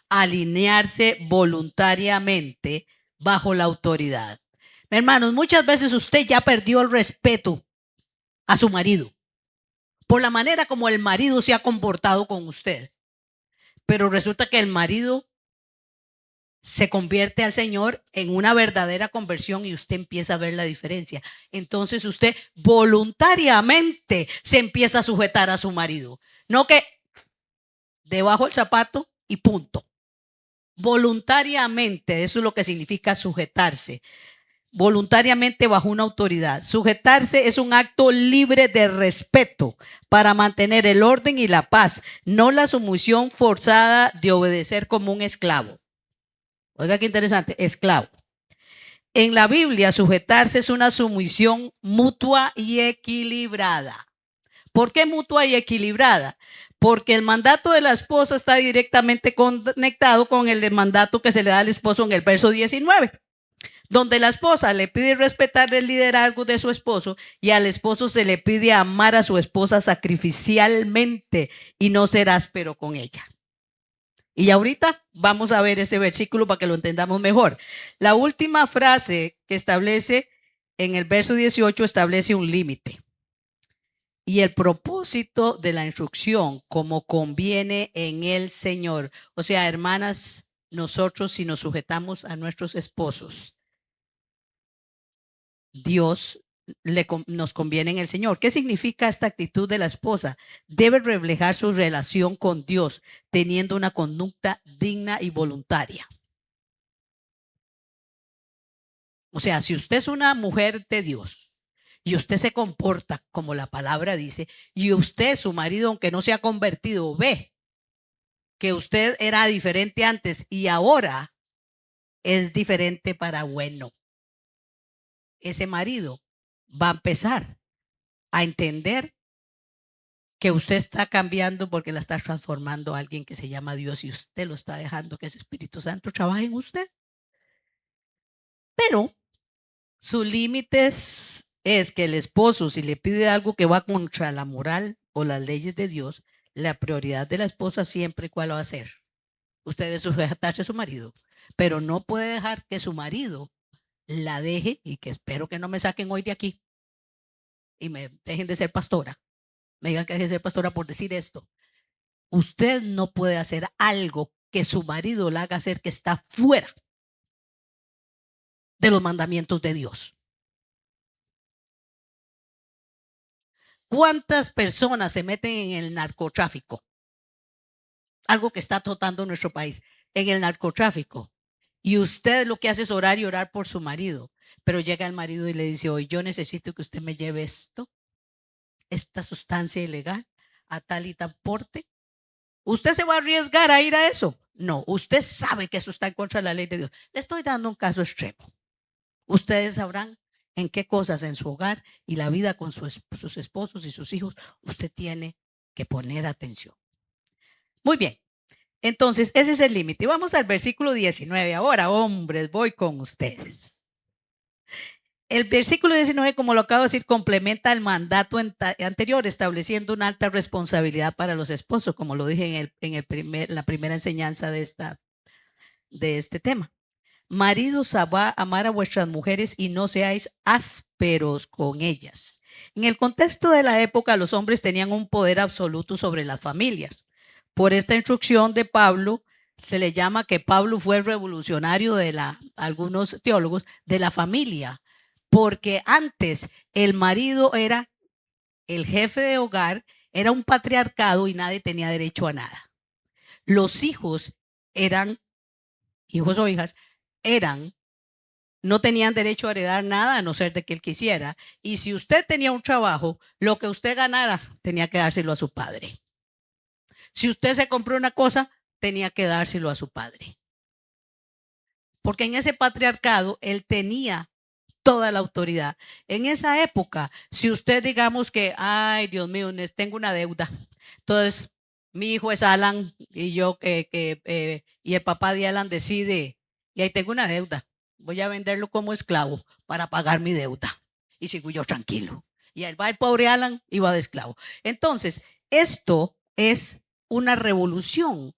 Alinearse voluntariamente bajo la autoridad. Hermanos, muchas veces usted ya perdió el respeto a su marido por la manera como el marido se ha comportado con usted. Pero resulta que el marido se convierte al Señor en una verdadera conversión y usted empieza a ver la diferencia. Entonces usted voluntariamente se empieza a sujetar a su marido. No que debajo el zapato y punto. Voluntariamente, eso es lo que significa sujetarse. Voluntariamente bajo una autoridad. Sujetarse es un acto libre de respeto para mantener el orden y la paz, no la sumisión forzada de obedecer como un esclavo. Oiga qué interesante, esclavo. En la Biblia, sujetarse es una sumisión mutua y equilibrada. ¿Por qué mutua y equilibrada? Porque el mandato de la esposa está directamente conectado con el mandato que se le da al esposo en el verso 19, donde la esposa le pide respetar el liderazgo de su esposo y al esposo se le pide amar a su esposa sacrificialmente y no ser áspero con ella. Y ahorita vamos a ver ese versículo para que lo entendamos mejor. La última frase que establece en el verso 18 establece un límite. Y el propósito de la instrucción, como conviene en el Señor. O sea, hermanas, nosotros si nos sujetamos a nuestros esposos, Dios nos conviene en el Señor. ¿Qué significa esta actitud de la esposa? Debe reflejar su relación con Dios, teniendo una conducta digna y voluntaria. O sea, si usted es una mujer de Dios y usted se comporta como la palabra dice, y usted, su marido, aunque no se ha convertido, ve que usted era diferente antes y ahora es diferente para bueno, ese marido va a empezar a entender que usted está cambiando porque la está transformando a alguien que se llama Dios y usted lo está dejando que ese Espíritu Santo trabaje en usted. Pero sus límites es que el esposo, si le pide algo que va contra la moral o las leyes de Dios, la prioridad de la esposa siempre, ¿cuál va a ser? Usted debe sujetarse a su marido, pero no puede dejar que su marido la deje, y que espero que no me saquen hoy de aquí y me dejen de ser pastora, me digan que deje de ser pastora por decir esto. Usted no puede hacer algo que su marido le haga hacer que está fuera de los mandamientos de Dios. ¿Cuántas personas se meten en el narcotráfico? Algo que está azotando nuestro país, en el narcotráfico. Y usted lo que hace es orar y orar por su marido. Pero llega el marido y le dice, hoy yo necesito que usted me lleve esto, esta sustancia ilegal, a tal y tal porte. ¿Usted se va a arriesgar a ir a eso? No, usted sabe que eso está en contra de la ley de Dios. Le estoy dando un caso extremo. Ustedes sabrán en qué cosas en su hogar y la vida con sus esposos y sus hijos usted tiene que poner atención. Muy bien. Entonces, ese es el límite. Vamos al versículo 19. Ahora, hombres, voy con ustedes. El versículo 19, como lo acabo de decir, complementa el mandato anterior, estableciendo una alta responsabilidad para los esposos, como lo dije en la primera enseñanza de este tema. Maridos, amar a vuestras mujeres y no seáis ásperos con ellas. En el contexto de la época, los hombres tenían un poder absoluto sobre las familias. Por esta instrucción de Pablo, se le llama que Pablo fue el revolucionario algunos teólogos, de la familia, porque antes el marido era el jefe de hogar, era un patriarcado y nadie tenía derecho a nada. Los hijos hijos o hijas, no tenían derecho a heredar nada a no ser de que él quisiera. Y si usted tenía un trabajo, lo que usted ganara tenía que dárselo a su padre. Si usted se compró una cosa, tenía que dárselo a su padre. Porque en ese patriarcado él tenía toda la autoridad. En esa época, si usted digamos que, ay, Dios mío, tengo una deuda. Entonces, mi hijo es Alan y yo y el papá de Alan decide, y ahí tengo una deuda. Voy a venderlo como esclavo para pagar mi deuda. Y sigo yo tranquilo. Y ahí va el pobre Alan y va de esclavo. Entonces, esto es una revolución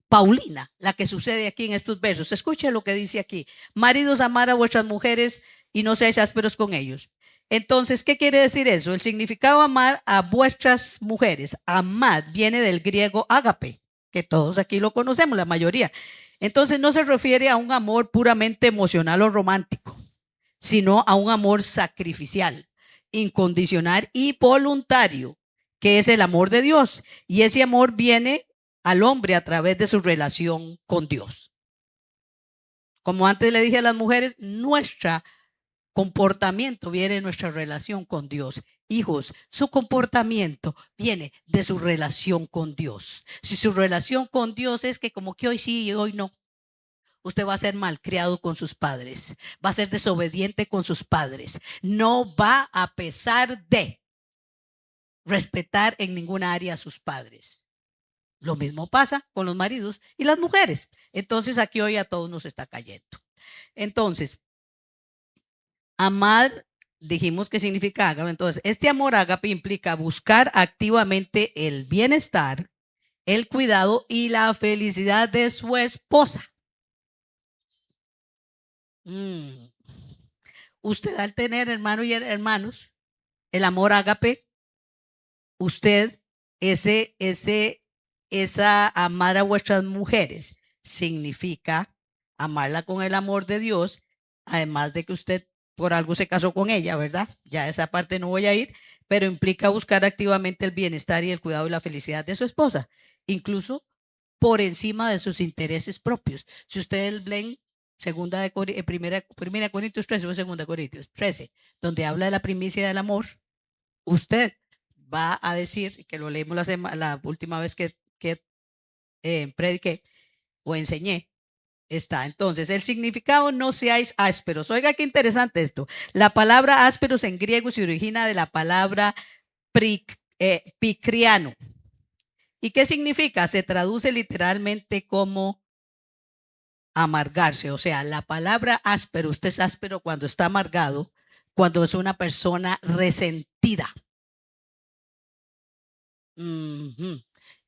paulina, la que sucede aquí en estos versos. Escuche lo que dice aquí. Maridos, amar a vuestras mujeres y no seáis ásperos con ellos. Entonces, ¿qué quiere decir eso? El significado amar a vuestras mujeres, amad, viene del griego ágape, que todos aquí lo conocemos, la mayoría. Entonces, no se refiere a un amor puramente emocional o romántico, sino a un amor sacrificial, incondicional y voluntario, que es el amor de Dios. Y ese amor viene al hombre a través de su relación con Dios. Como antes le dije a las mujeres, nuestro comportamiento viene de nuestra relación con Dios. Hijos, su comportamiento viene de su relación con Dios. Si su relación con Dios es que como que hoy sí y hoy no, usted va a ser malcriado con sus padres, va a ser desobediente con sus padres, no va a pesar de respetar en ninguna área a sus padres. Lo mismo pasa con los maridos y las mujeres. Entonces aquí hoy a todos nos está cayendo. Entonces, amar, dijimos que significa ágape. Entonces, este amor ágape implica buscar activamente el bienestar, el cuidado y la felicidad de su esposa. Usted al tener hermanos y hermanos, el amor ágape, usted esa amar a vuestras mujeres significa amarla con el amor de Dios, además de que usted por algo se casó con ella, ¿verdad? Ya esa parte no voy a ir, pero implica buscar activamente el bienestar y el cuidado y la felicidad de su esposa, incluso por encima de sus intereses propios. Si ustedes leen primera Corintios 13 o segunda Corintios 13, donde habla de la primicia del amor, usted va a decir, que lo leímos la última vez que prediqué o enseñé, está. Entonces, el significado: no seáis ásperos. Oiga, qué interesante esto. La palabra ásperos en griego se origina de la palabra picriano. ¿Y qué significa? Se traduce literalmente como amargarse. O sea, la palabra áspero, usted es áspero cuando está amargado, cuando es una persona resentida.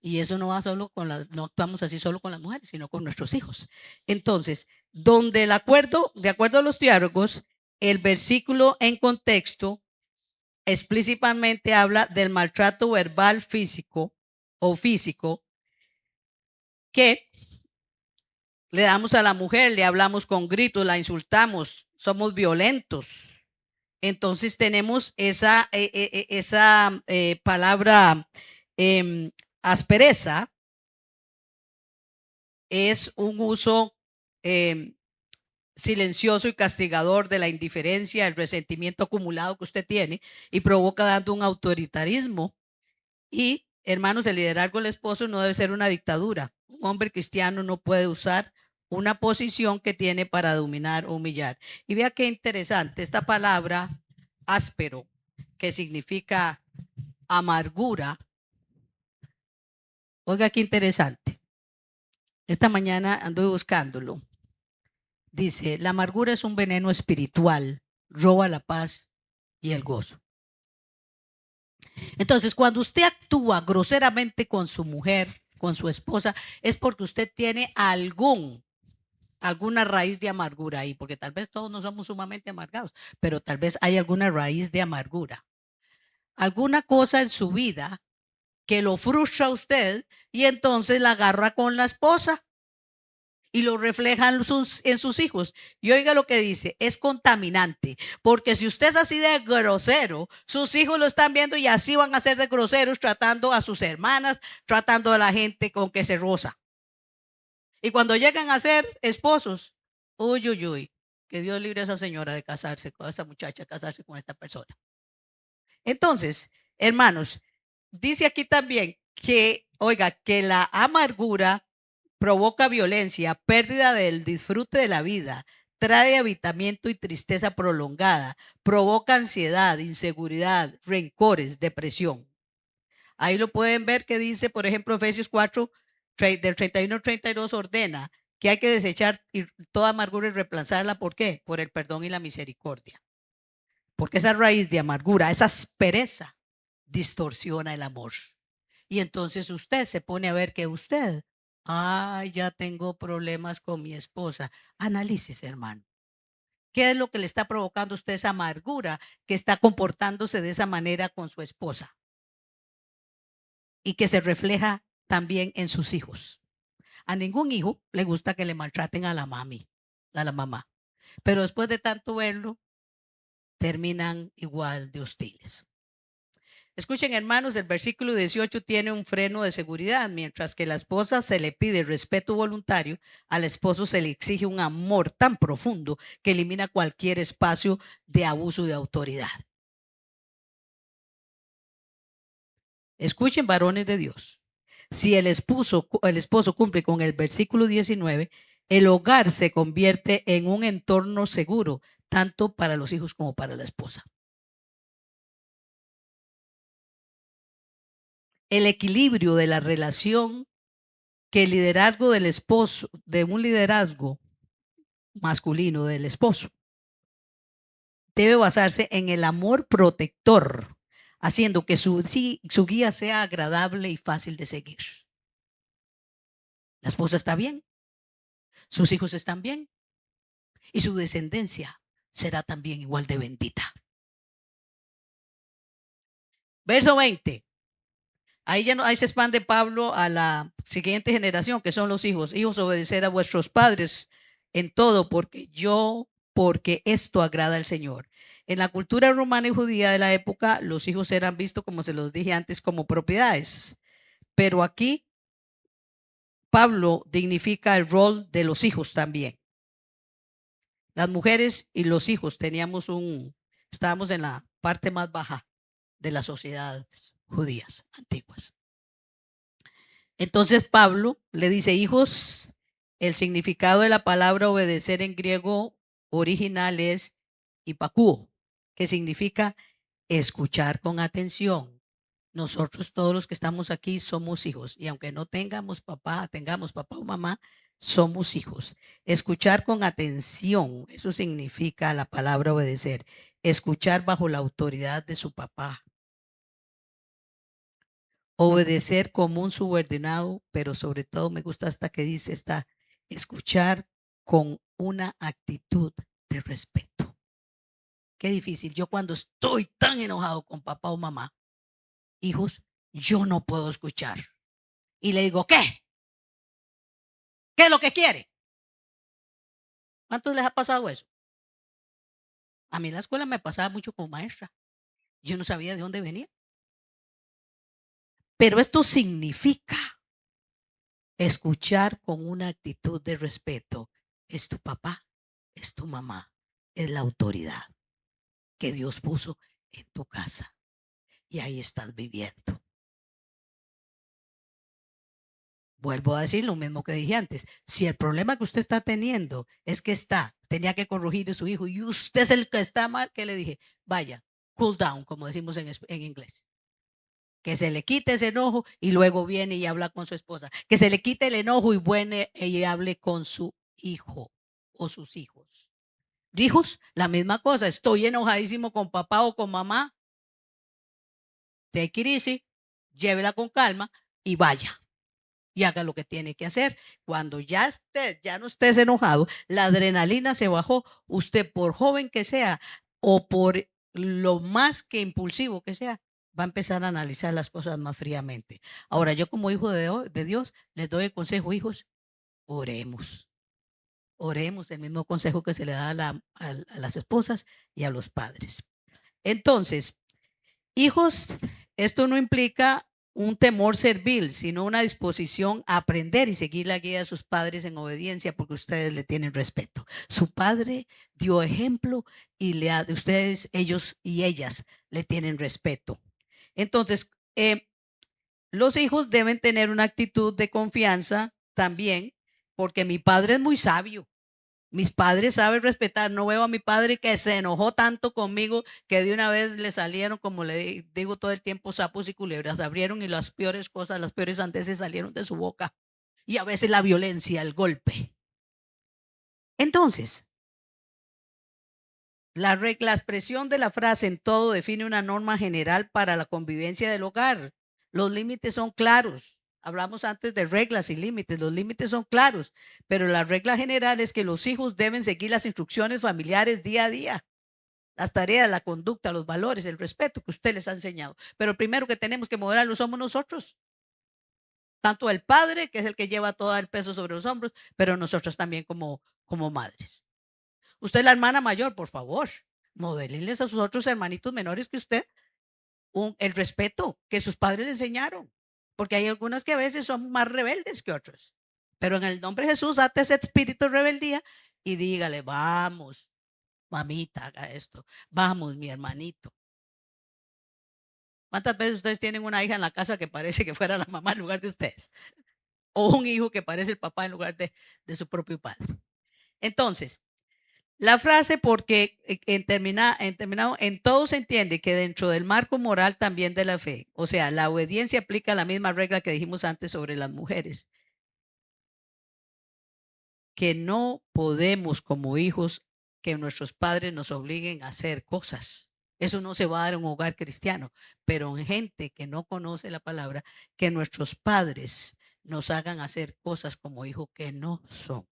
Y eso no va solo no actuamos así solo con las mujeres, sino con nuestros hijos. Entonces, de acuerdo a los diálogos, el versículo en contexto explícitamente habla del maltrato verbal físico o físico que le damos a la mujer, le hablamos con gritos, la insultamos, somos violentos. Entonces tenemos esa palabra aspereza, es un uso silencioso y castigador de la indiferencia, el resentimiento acumulado que usted tiene, y provoca dando un autoritarismo. Y, hermanos, el liderazgo del esposo no debe ser una dictadura. Un hombre cristiano no puede usar una posición que tiene para dominar o humillar. Y vea qué interesante, esta palabra áspero, que significa amargura. Oiga, qué interesante. Esta mañana ando buscándolo. Dice: la amargura es un veneno espiritual, roba la paz y el gozo. Entonces, cuando usted actúa groseramente con su mujer, con su esposa, es porque usted tiene alguna raíz de amargura ahí, porque tal vez todos no somos sumamente amargados, pero tal vez hay alguna raíz de amargura. Alguna cosa en su vida que lo frustra a usted y entonces la agarra con la esposa y lo reflejan en sus hijos. Y oiga lo que dice: es contaminante, porque si usted es así de grosero, sus hijos lo están viendo y así van a ser de groseros, tratando a sus hermanas, tratando a la gente con que se roza. Y cuando llegan a ser esposos, uy, uy, uy, que Dios libre a esa señora de casarse con esa muchacha, casarse con esta persona. Entonces, hermanos, dice aquí también que, oiga, que la amargura provoca violencia, pérdida del disfrute de la vida, trae habitamiento y tristeza prolongada, provoca ansiedad, inseguridad, rencores, depresión. Ahí lo pueden ver que dice, por ejemplo, Efesios 4, del 31 al 32, ordena que hay que desechar toda amargura y reemplazarla. ¿Por qué? Por el perdón y la misericordia. Porque esa raíz de amargura, esa aspereza, distorsiona el amor. Y entonces usted se pone a ver que usted, ya tengo problemas con mi esposa. Análisis, hermano. ¿Qué es lo que le está provocando a usted esa amargura que está comportándose de esa manera con su esposa? Y que se refleja también en sus hijos. A ningún hijo le gusta que le maltraten a la mamá. Pero después de tanto verlo, terminan igual de hostiles. Escuchen, hermanos, el versículo 18 tiene un freno de seguridad. Mientras que a la esposa se le pide respeto voluntario, al esposo se le exige un amor tan profundo que elimina cualquier espacio de abuso de autoridad. Escuchen, varones de Dios. Si el esposo cumple con el versículo 19, el hogar se convierte en un entorno seguro, tanto para los hijos como para la esposa. El equilibrio de la relación que el liderazgo del esposo, de un liderazgo masculino del esposo, debe basarse en el amor protector, haciendo que su guía sea agradable y fácil de seguir. La esposa está bien, sus hijos están bien y su descendencia será también igual de bendita. Verso 20. Ahí se expande Pablo a la siguiente generación, que son los hijos. Hijos, obedecer a vuestros padres en todo, porque yo porque esto agrada al Señor. En la cultura romana y judía de la época, los hijos eran vistos, como se los dije antes, como propiedades. Pero aquí Pablo dignifica el rol de los hijos también. Las mujeres y los hijos estábamos en la parte más baja de las sociedades judías antiguas. Entonces Pablo le dice, hijos, el significado de la palabra obedecer en griego original es hipakuo, que significa escuchar con atención. Nosotros todos los que estamos aquí somos hijos y aunque no tengamos papá o mamá, somos hijos. Escuchar con atención, eso significa la palabra obedecer. Escuchar bajo la autoridad de su papá. Obedecer como un subordinado, pero sobre todo me gusta hasta que dice escuchar con una actitud de respeto. Qué difícil. Yo cuando estoy tan enojado con papá o mamá, hijos, yo no puedo escuchar. Y le digo, ¿qué? ¿Qué es lo que quiere? ¿Cuántos les ha pasado eso? A mí en la escuela me pasaba mucho como maestra. Yo no sabía de dónde venía. Pero esto significa escuchar con una actitud de respeto. Es tu papá, es tu mamá, es la autoridad que Dios puso en tu casa. Y ahí estás viviendo. Vuelvo a decir lo mismo que dije antes. Si el problema que usted está teniendo es que tenía que corregir a su hijo y usted es el que está mal, ¿qué le dije? Vaya, cool down, como decimos en inglés. Que se le quite ese enojo y luego viene y habla con su esposa. Que se le quite el enojo y viene y hable con su hijo o sus hijos. Hijos, la misma cosa. Estoy enojadísimo con papá o con mamá. Take it easy, llévela con calma y vaya. Y haga lo que tiene que hacer. Cuando ya no estés enojado, la adrenalina se bajó, usted por joven que sea o por lo más que impulsivo que sea, va a empezar a analizar las cosas más fríamente. Ahora, yo como hijo de Dios, les doy el consejo, hijos, oremos. Oremos el mismo consejo que se le da a las esposas y a los padres. Entonces, hijos, esto no implica un temor servil, sino una disposición a aprender y seguir la guía de sus padres en obediencia porque ustedes le tienen respeto. Su padre dio ejemplo y ustedes, ellos y ellas le tienen respeto. Entonces, los hijos deben tener una actitud de confianza también porque mi padre es muy sabio. Mis padres saben respetar. No veo a mi padre que se enojó tanto conmigo que de una vez le salieron, como le digo todo el tiempo, sapos y culebras. Abrieron y las peores cosas, las peores sandeces salieron de su boca. Y a veces la violencia, el golpe. Entonces, la expresión de la frase en todo define una norma general para la convivencia del hogar. Los límites son claros. Hablamos antes de reglas y límites. Los límites son claros, pero la regla general es que los hijos deben seguir las instrucciones familiares día a día. Las tareas, la conducta, los valores, el respeto que usted les ha enseñado. Pero el primero que tenemos que modelarlo somos nosotros. Tanto el padre, que es el que lleva todo el peso sobre los hombros, pero nosotros también como madres. Usted es la hermana mayor, por favor, modelenles a sus otros hermanitos menores que usted el respeto que sus padres le enseñaron. Porque hay algunas que a veces son más rebeldes que otros. Pero en el nombre de Jesús, ate ese espíritu de rebeldía y dígale, vamos, mamita, haga esto. Vamos, mi hermanito. ¿Cuántas veces ustedes tienen una hija en la casa que parece que fuera la mamá en lugar de ustedes? O un hijo que parece el papá en lugar de su propio padre. Entonces, la frase porque en todo se entiende que dentro del marco moral también de la fe, o sea, la obediencia aplica la misma regla que dijimos antes sobre las mujeres, que no podemos como hijos que nuestros padres nos obliguen a hacer cosas. Eso no se va a dar en un hogar cristiano, pero en gente que no conoce la palabra, que nuestros padres nos hagan hacer cosas como hijos que no son.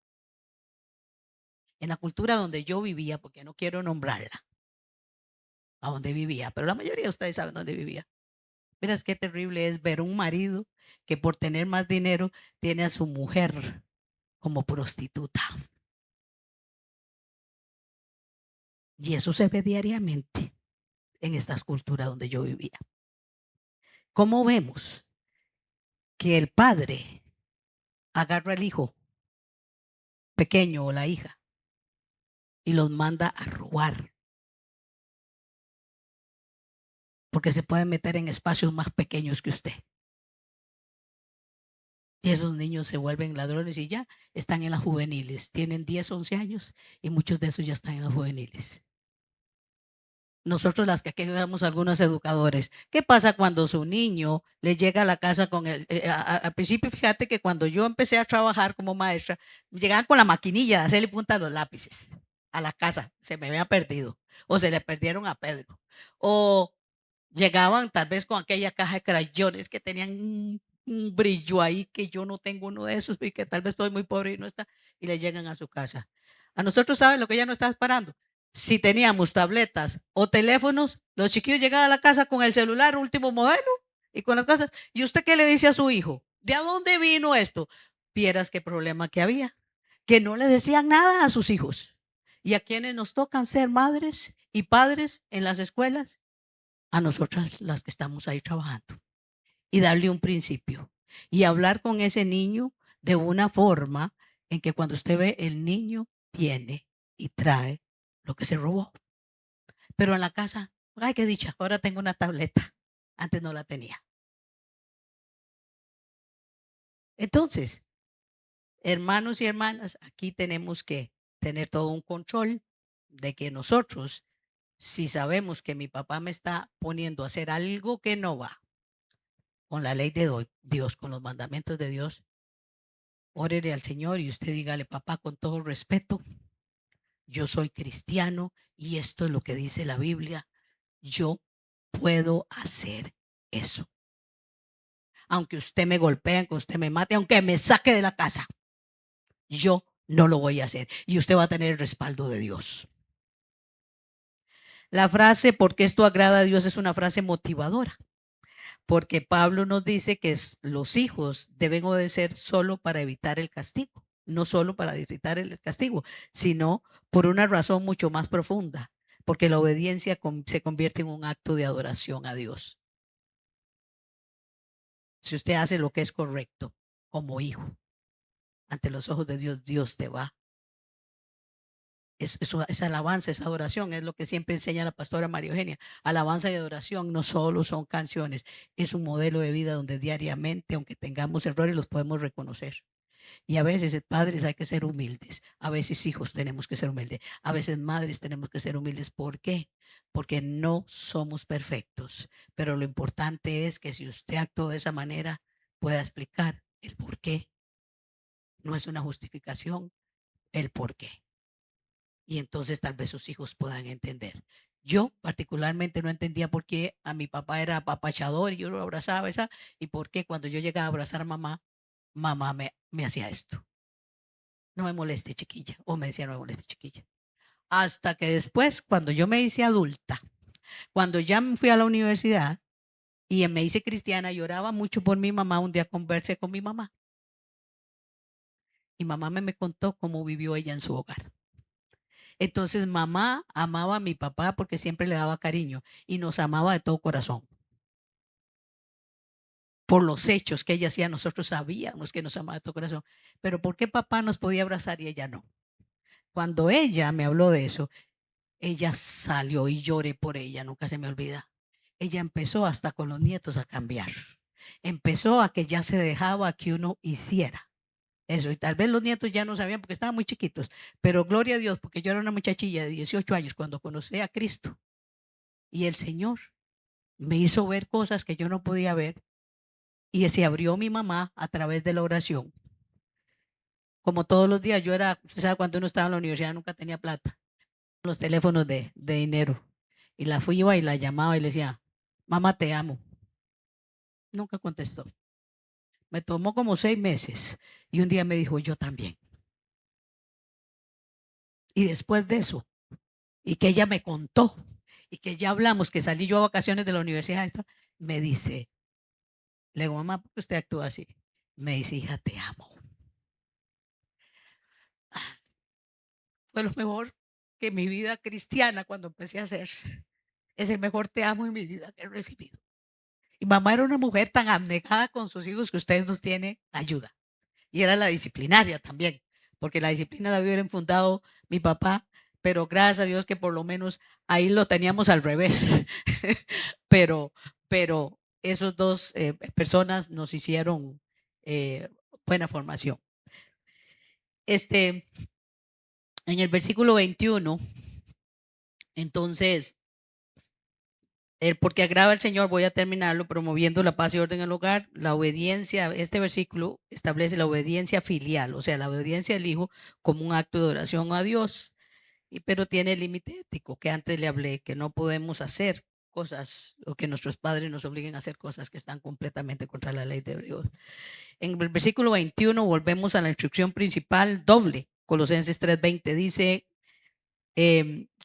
En la cultura donde yo vivía, porque no quiero nombrarla, a donde vivía, pero la mayoría de ustedes saben dónde vivía. Miras qué terrible es ver un marido que por tener más dinero tiene a su mujer como prostituta. Y eso se ve diariamente en estas culturas donde yo vivía. ¿Cómo vemos que el padre agarra al hijo pequeño o la hija y los manda a robar? Porque se pueden meter en espacios más pequeños que usted. Y esos niños se vuelven ladrones y ya están en las juveniles. Tienen 10, 11 años y muchos de esos ya están en las juveniles. Nosotros las que aquí vemos algunos educadores, ¿qué pasa cuando su niño le llega a la casa con el... al principio, fíjate que cuando yo empecé a trabajar como maestra, llegaban con la maquinilla de hacerle punta a los lápices a la casa, se me había perdido, o se le perdieron a Pedro, o llegaban tal vez con aquella caja de crayones que tenían un brillo ahí que yo no tengo uno de esos y que tal vez estoy muy pobre y no está, y le llegan a su casa. A nosotros, ¿saben lo que ella no está esperando? Si teníamos tabletas o teléfonos, los chiquillos llegaban a la casa con el celular último modelo y con las cosas. ¿Y usted qué le dice a su hijo? ¿De a dónde vino esto? Vieras qué problema que había, que no le decían nada a sus hijos. Y a quienes nos tocan ser madres y padres en las escuelas, a nosotras las que estamos ahí trabajando, y darle un principio y hablar con ese niño de una forma en que cuando usted ve el niño viene y trae lo que se robó. Pero en la casa, ay, qué dicha, ahora tengo una tableta. Antes no la tenía. Entonces, hermanos y hermanas, aquí tenemos que tener todo un control de que nosotros, si sabemos que mi papá me está poniendo a hacer algo que no va con la ley de Dios, con los mandamientos de Dios, órele al Señor y usted dígale, papá, con todo respeto, yo soy cristiano y esto es lo que dice la Biblia. Yo puedo hacer eso. Aunque usted me golpee, aunque usted me mate, aunque me saque de la casa, yo no lo voy a hacer. Y usted va a tener el respaldo de Dios. La frase, porque esto agrada a Dios, es una frase motivadora. Porque Pablo nos dice que los hijos deben obedecer solo para evitar el castigo. No solo para evitar el castigo, sino por una razón mucho más profunda. Porque la obediencia se convierte en un acto de adoración a Dios. Si usted hace lo que es correcto como hijo, ante los ojos de Dios, Dios te va. Esa alabanza, esa adoración, es lo que siempre enseña la pastora María Eugenia. Alabanza y adoración no solo son canciones, es un modelo de vida donde diariamente, aunque tengamos errores, los podemos reconocer. Y a veces, padres, hay que ser humildes. A veces, hijos, tenemos que ser humildes. A veces, madres, tenemos que ser humildes. ¿Por qué? Porque no somos perfectos. Pero lo importante es que si usted actuó de esa manera, pueda explicar el por qué. No es una justificación, el por qué. Y entonces tal vez sus hijos puedan entender. Yo particularmente no entendía por qué a mi papá era apapachador y yo lo abrazaba, ¿sabes? Y por qué cuando yo llegaba a abrazar a mamá, mamá me hacía esto. No me moleste, chiquilla. O me decía, no me moleste, chiquilla. Hasta que después, cuando yo me hice adulta, cuando ya me fui a la universidad y me hice cristiana, lloraba mucho por mi mamá. Un día conversé con mi mamá. Y mamá me contó cómo vivió ella en su hogar. Entonces mamá amaba a mi papá porque siempre le daba cariño y nos amaba de todo corazón. Por los hechos que ella hacía, nosotros sabíamos que nos amaba de todo corazón. Pero ¿por qué papá nos podía abrazar y ella no? Cuando ella me habló de eso, ella salió y lloré por ella, nunca se me olvida. Ella empezó hasta con los nietos a cambiar. Empezó a que ya se dejaba que uno hiciera eso. Y tal vez los nietos ya no sabían porque estaban muy chiquitos. Pero gloria a Dios, porque yo era una muchachilla de 18 años cuando conocí a Cristo. Y el Señor me hizo ver cosas que yo no podía ver. Y se abrió mi mamá a través de la oración. Como todos los días, yo era, usted sabe, cuando uno estaba en la universidad nunca tenía plata. Los teléfonos de dinero. Y la fui iba y la llamaba y le decía, mamá, te amo. Nunca contestó. Me tomó como 6 meses. Y un día me dijo, yo también. Y después de eso, y que ella me contó, y que ya hablamos, que salí yo a vacaciones de la universidad, me dice, le digo, mamá, ¿por qué usted actúa así? Me dice, hija, te amo. Fue lo mejor. que mi vida cristiana, cuando empecé a hacer, es el mejor te amo en mi vida que he recibido. Y mamá era una mujer tan abnegada con sus hijos que ustedes nos tienen ayuda. Y era la disciplinaria también, porque la disciplina la hubieran fundado mi papá, pero gracias a Dios que por lo menos ahí lo teníamos al revés. pero, pero esos dos personas nos hicieron buena formación. En el versículo 21, entonces, porque agrava al Señor, voy a terminarlo promoviendo la paz y orden en el hogar. La obediencia, este versículo establece la obediencia filial, o sea, la obediencia del hijo como un acto de oración a Dios, pero tiene el límite ético que antes le hablé, que no podemos hacer cosas o que nuestros padres nos obliguen a hacer cosas que están completamente contra la ley de Dios. En el versículo 21 volvemos a la instrucción principal doble. Colosenses 3:20 dice,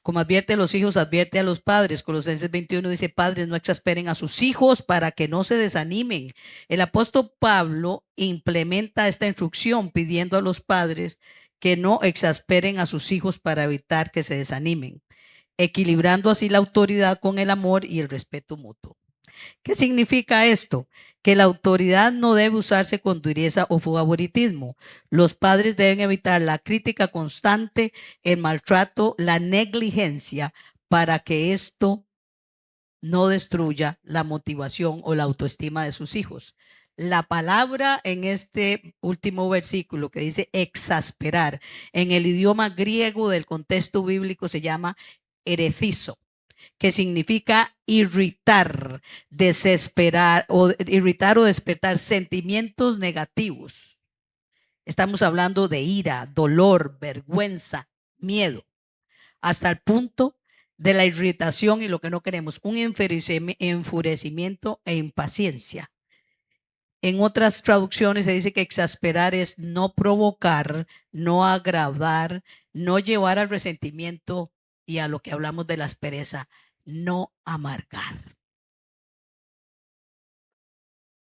como advierte a los hijos, advierte a los padres. Colosenses 21 dice, padres, no exasperen a sus hijos para que no se desanimen. El apóstol Pablo implementa esta instrucción pidiendo a los padres que no exasperen a sus hijos para evitar que se desanimen, equilibrando así la autoridad con el amor y el respeto mutuo. ¿Qué significa esto? Que la autoridad no debe usarse con dureza o favoritismo. Los padres deben evitar la crítica constante, el maltrato, la negligencia, para que esto no destruya la motivación o la autoestima de sus hijos. La palabra en este último versículo que dice exasperar, en el idioma griego del contexto bíblico se llama erecizo, que significa irritar, desesperar o irritar o despertar sentimientos negativos. Estamos hablando de ira, dolor, vergüenza, miedo, hasta el punto de la irritación y lo que no queremos, un enfurecimiento e impaciencia. En otras traducciones se dice que exasperar es no provocar, no agradar, no llevar al resentimiento y a lo que hablamos de la aspereza, no amargar.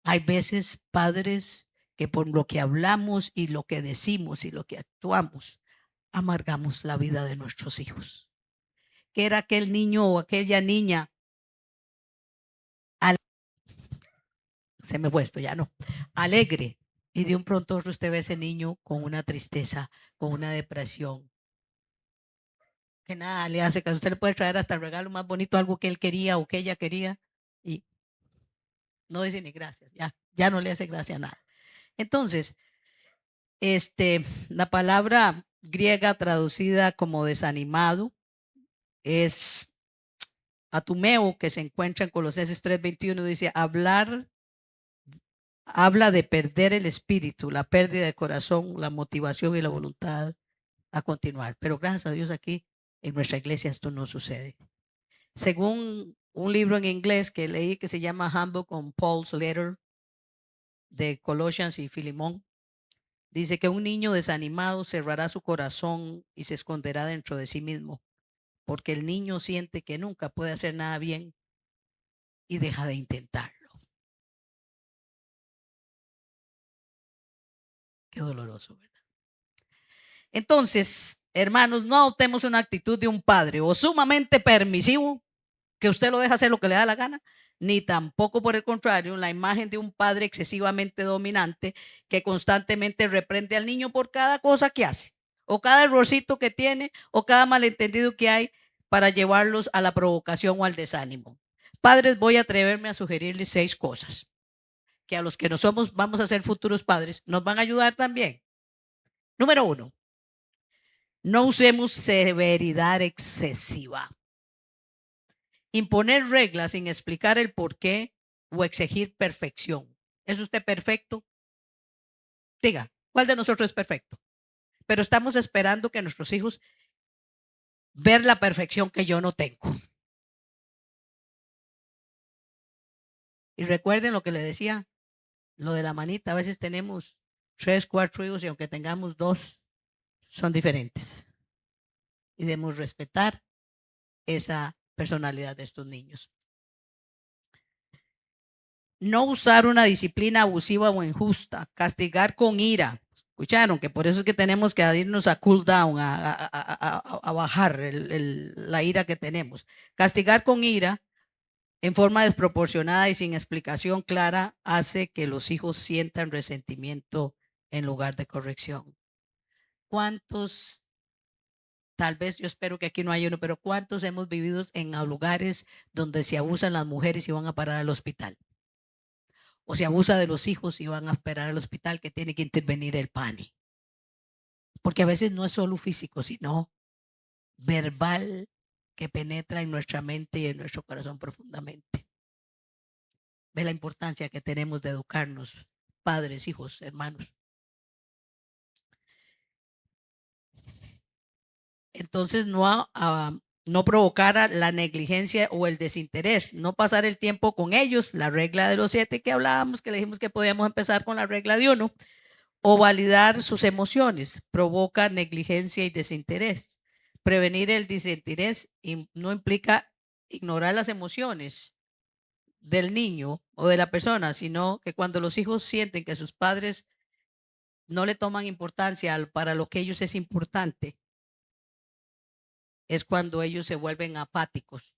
Hay veces, padres, que por lo que hablamos y lo que decimos y lo que actuamos, amargamos la vida de nuestros hijos. Que era aquel niño o aquella niña, se me fue esto, ya no, alegre, y de un pronto usted ve a ese niño con una tristeza, con una depresión, que nada le hace caso. Usted le puede traer hasta el regalo más bonito, algo que él quería o que ella quería, y no dice ni gracias, ya no le hace gracia a nada. Entonces, la palabra griega traducida como desanimado es atumeo, que se encuentra en Colosenses 3:21, dice habla de perder el espíritu, la pérdida de corazón, la motivación y la voluntad a continuar. Pero gracias a Dios aquí en nuestra iglesia esto no sucede. Según un libro en inglés que leí que se llama Handbook on Paul's Letter de Colossians y Filemón, dice que un niño desanimado cerrará su corazón y se esconderá dentro de sí mismo, porque el niño siente que nunca puede hacer nada bien y deja de intentarlo. Qué doloroso, ¿verdad? Entonces, hermanos, no adoptemos una actitud de un padre o sumamente permisivo, que usted lo deja hacer lo que le da la gana, ni tampoco, por el contrario, la imagen de un padre excesivamente dominante que constantemente reprende al niño por cada cosa que hace, o cada errorcito que tiene, o cada malentendido que hay para llevarlos a la provocación o al desánimo. Padres, voy a atreverme a sugerirles 6 cosas que a los que no somos, vamos a ser futuros padres, nos van a ayudar también. Número 1, no usemos severidad excesiva. Imponer reglas sin explicar el por qué o exigir perfección. ¿Es usted perfecto? Diga, ¿cuál de nosotros es perfecto? Pero estamos esperando que nuestros hijos ver la perfección que yo no tengo. Y recuerden lo que le decía, lo de la manita. A veces tenemos 3, 4 hijos y aunque tengamos 2, son diferentes. Y debemos respetar esa personalidad de estos niños. No usar una disciplina abusiva o injusta, castigar con ira, Escucharon que por eso es que tenemos que irnos a cool down, a bajar la ira que tenemos. Castigar con ira en forma desproporcionada y sin explicación clara hace que los hijos sientan resentimiento en lugar de corrección. ¿Cuántos, tal vez yo espero que aquí no haya uno, pero cuántos hemos vivido en lugares donde se abusan las mujeres y van a parar al hospital? O se abusa de los hijos y van a esperar al hospital que tiene que intervenir el PANI. Porque a veces no es solo físico, sino verbal que penetra en nuestra mente y en nuestro corazón profundamente. Ve la importancia que tenemos de educarnos, padres, hijos, hermanos. Entonces, no provocar la negligencia o el desinterés, no pasar el tiempo con ellos, la regla de los 7 que hablábamos, que le dijimos que podíamos empezar con la regla de 1, o validar sus emociones, provoca negligencia y desinterés. Prevenir el desinterés no implica ignorar las emociones del niño o de la persona, sino que cuando los hijos sienten que sus padres no le toman importancia para lo que ellos es importante, es cuando ellos se vuelven apáticos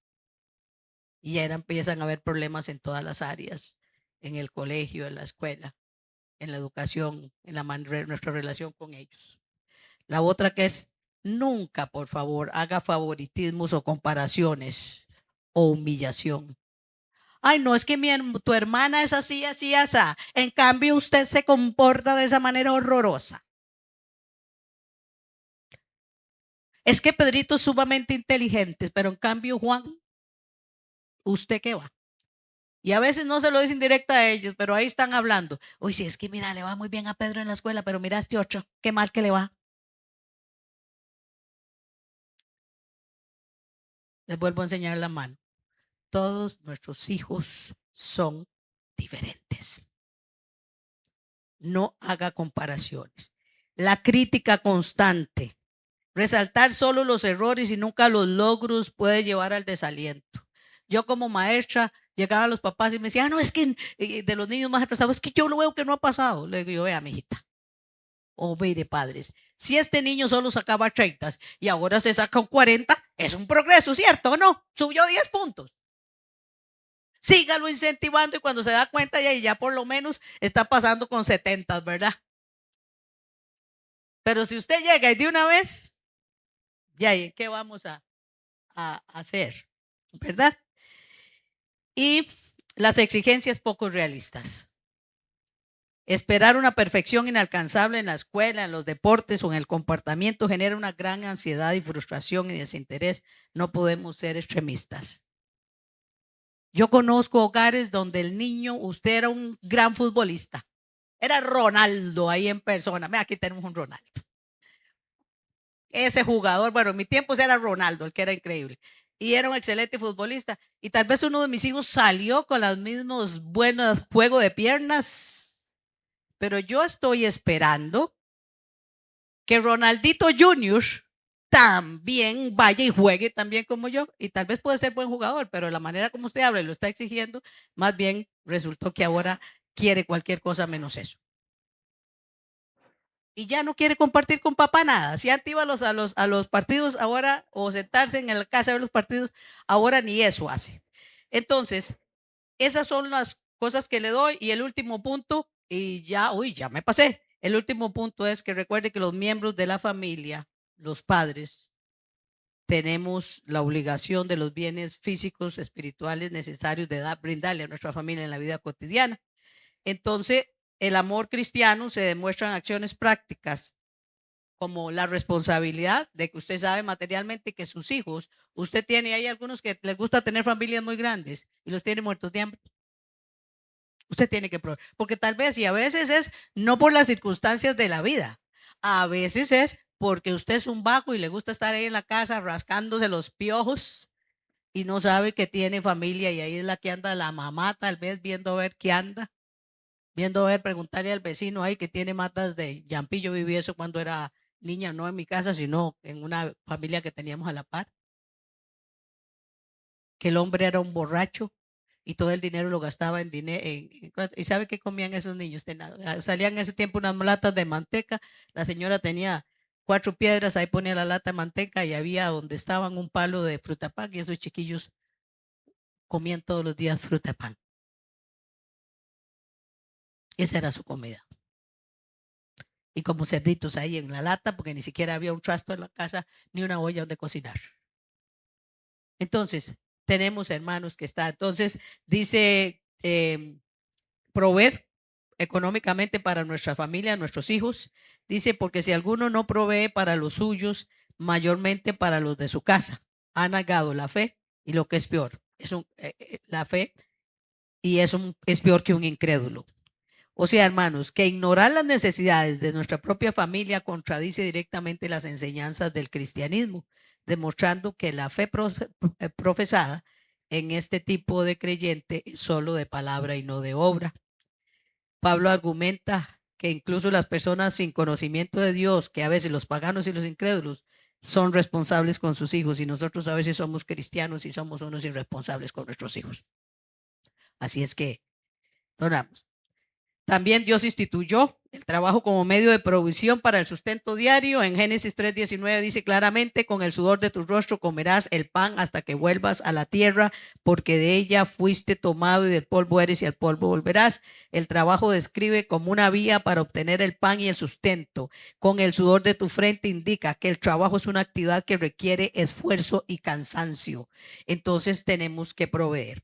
y ya empiezan a haber problemas en todas las áreas, en el colegio, en la escuela, en la educación, en nuestra relación con ellos. La otra que es, nunca, por favor, haga favoritismos o comparaciones o humillación. Ay, no, es que tu hermana es así, así, así. En cambio, usted se comporta de esa manera horrorosa. Es que Pedrito es sumamente inteligente, pero en cambio, Juan, ¿usted qué va? Y a veces no se lo dicen directa a ellos, pero ahí están hablando. Oye, sí, es que mira, le va muy bien a Pedro en la escuela, pero mira a este otro, qué mal que le va. Les vuelvo a enseñar la mano. Todos nuestros hijos son diferentes. No haga comparaciones. La crítica constante. Resaltar solo los errores y nunca los logros puede llevar al desaliento. Yo como maestra llegaba a los papás y me decía, no, es que de los niños más atrasados, es que yo lo veo que no ha pasado. Le digo, vea, mijita, o mire, padres, si este niño solo sacaba 30 y ahora se saca un 40, es un progreso, ¿cierto o no? Subió 10 puntos. Sígalo incentivando y cuando se da cuenta ya por lo menos está pasando con 70, ¿verdad? Pero si usted llega y de una vez, ya, ¿qué vamos a hacer? ¿Verdad? Y las exigencias poco realistas. Esperar una perfección inalcanzable en la escuela, en los deportes o en el comportamiento genera una gran ansiedad y frustración y desinterés. No podemos ser extremistas. Yo conozco hogares donde el niño, usted era un gran futbolista. Era Ronaldo ahí en persona. Mira, aquí tenemos un Ronaldo. Ese jugador, bueno, en mi tiempo era Ronaldo, el que era increíble. Y era un excelente futbolista. Y tal vez uno de mis hijos salió con los mismos buenos juegos de piernas. Pero yo estoy esperando que Ronaldito Junior también vaya y juegue también como yo. Y tal vez puede ser buen jugador, pero la manera como usted habla y lo está exigiendo, más bien resultó que ahora quiere cualquier cosa menos eso. Y ya no quiere compartir con papá nada. Si antes iba a los partidos ahora o sentarse en la casa a ver los partidos, ahora ni eso hace. Entonces, esas son las cosas que le doy. Y el último punto, y ya, ya me pasé. El último punto es que recuerde que los miembros de la familia, los padres, tenemos la obligación de los bienes físicos, espirituales necesarios de brindarle a nuestra familia en la vida cotidiana. Entonces, el amor cristiano se demuestra en acciones prácticas, como la responsabilidad de que usted sabe materialmente que sus hijos, usted tiene, hay algunos que les gusta tener familias muy grandes y los tiene muertos de hambre. Usted tiene que probar, porque tal vez, y a veces es no por las circunstancias de la vida, a veces es porque usted es un vago y le gusta estar ahí en la casa rascándose los piojos y no sabe que tiene familia y ahí es la que anda la mamá tal vez viendo a ver qué anda, viendo a ver, preguntarle al vecino ahí que tiene matas de yampillo. Yo viví eso cuando era niña, no en mi casa, sino en una familia que teníamos a la par, que el hombre era un borracho y todo el dinero lo gastaba en dinero. ¿Y sabe qué comían esos niños? Salían en ese tiempo unas latas de manteca. La señora tenía 4 piedras, ahí ponía la lata de manteca y había donde estaban un palo de fruta pan y esos chiquillos comían todos los días fruta pan. Esa era su comida. Y como cerditos ahí en la lata, porque ni siquiera había un trasto en la casa ni una olla donde cocinar. Entonces, tenemos hermanos que está. Entonces, dice proveer económicamente para nuestra familia, nuestros hijos. Dice, porque si alguno no provee para los suyos, mayormente para los de su casa, ha negado la fe y lo que es peor, la fe y es peor que un incrédulo. O sea, hermanos, que ignorar las necesidades de nuestra propia familia contradice directamente las enseñanzas del cristianismo, demostrando que la fe profesada en este tipo de creyente es solo de palabra y no de obra. Pablo argumenta que incluso las personas sin conocimiento de Dios, que a veces los paganos y los incrédulos, son responsables con sus hijos y nosotros a veces somos cristianos y somos unos irresponsables con nuestros hijos. Así es que, oramos. También Dios instituyó el trabajo como medio de provisión para el sustento diario. En Génesis 3:19 dice claramente, con el sudor de tu rostro comerás el pan hasta que vuelvas a la tierra, porque de ella fuiste tomado y del polvo eres y al polvo volverás. El trabajo describe como una vía para obtener el pan y el sustento. Con el sudor de tu frente indica que el trabajo es una actividad que requiere esfuerzo y cansancio. Entonces tenemos que proveer.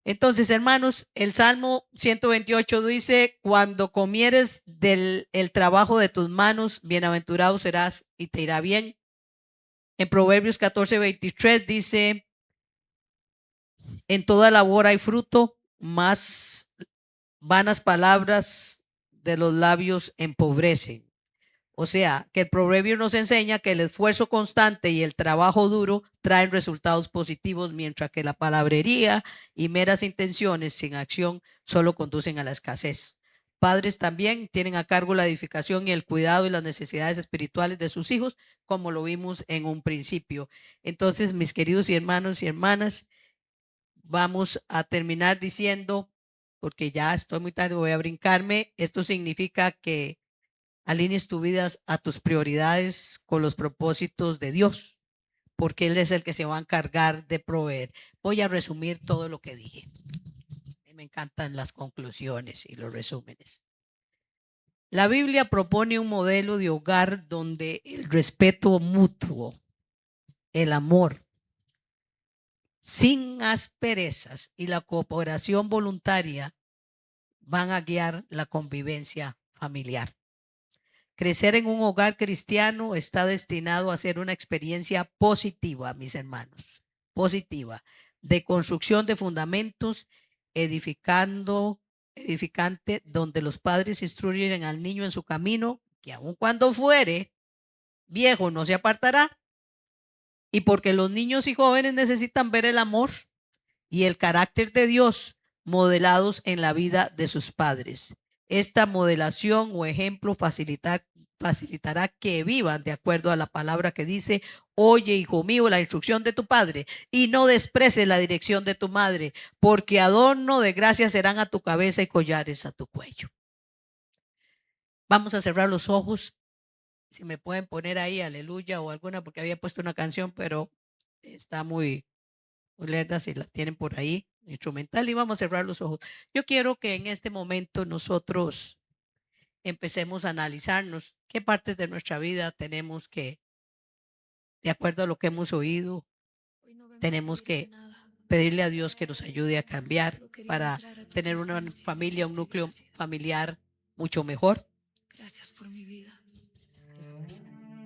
Entonces, hermanos, el Salmo 128 dice, cuando comieres del el trabajo de tus manos, bienaventurado serás y te irá bien. En Proverbios 14:23 dice, en toda labor hay fruto, más vanas palabras de los labios empobrecen. O sea, que el proverbio nos enseña que el esfuerzo constante y el trabajo duro traen resultados positivos, mientras que la palabrería y meras intenciones sin acción solo conducen a la escasez. Padres también tienen a cargo la edificación y el cuidado y las necesidades espirituales de sus hijos, como lo vimos en un principio. Entonces, mis queridos hermanos y hermanas, vamos a terminar diciendo, porque ya estoy muy tarde, voy a brincarme, esto significa que alinees tu vida a tus prioridades con los propósitos de Dios, porque Él es el que se va a encargar de proveer. Voy a resumir todo lo que dije. Me encantan las conclusiones y los resúmenes. La Biblia propone un modelo de hogar donde el respeto mutuo, el amor, sin asperezas y la cooperación voluntaria van a guiar la convivencia familiar. Crecer en un hogar cristiano está destinado a ser una experiencia positiva, mis hermanos, positiva, de construcción de fundamentos, edificante, donde los padres instruyen al niño en su camino, que aun cuando fuere viejo no se apartará, y porque los niños y jóvenes necesitan ver el amor y el carácter de Dios modelados en la vida de sus padres. Esta modelación o ejemplo facilitará que vivan de acuerdo a la palabra que dice, oye, hijo mío, la instrucción de tu padre y no desprecies la dirección de tu madre, porque adorno de gracia serán a tu cabeza y collares a tu cuello. Vamos a cerrar los ojos. Si me pueden poner ahí aleluya o alguna, porque había puesto una canción, pero está muy lerda si la tienen por ahí, instrumental, y vamos a cerrar los ojos. Yo quiero que en este momento nosotros empecemos a analizarnos qué partes de nuestra vida tenemos que, de acuerdo a lo que hemos oído, tenemos que pedirle a Dios que nos ayude a cambiar para tener una familia, un núcleo familiar mucho mejor. Gracias por mi vida.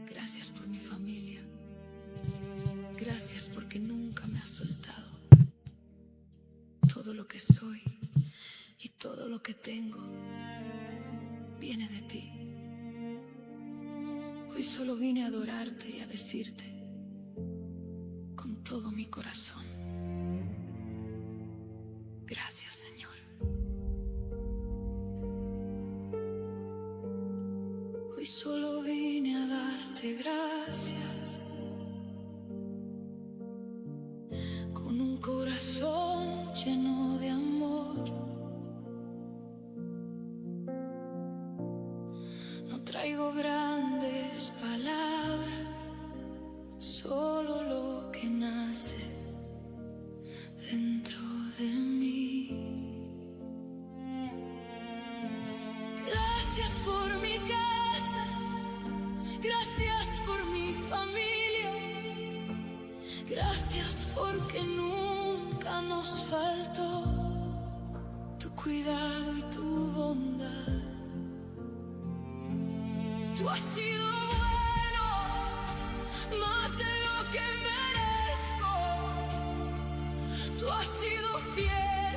Gracias por mi familia. Gracias porque nunca me has soltado. Todo lo que soy y todo lo que tengo viene de ti. Hoy solo vine a adorarte y a decirte con todo mi corazón: gracias, Señor. Hoy solo vine a darte gracias con un corazón lleno familia. Gracias porque nunca nos faltó tu cuidado y tu bondad. Tú has sido bueno, más de lo que merezco. Tú has sido fiel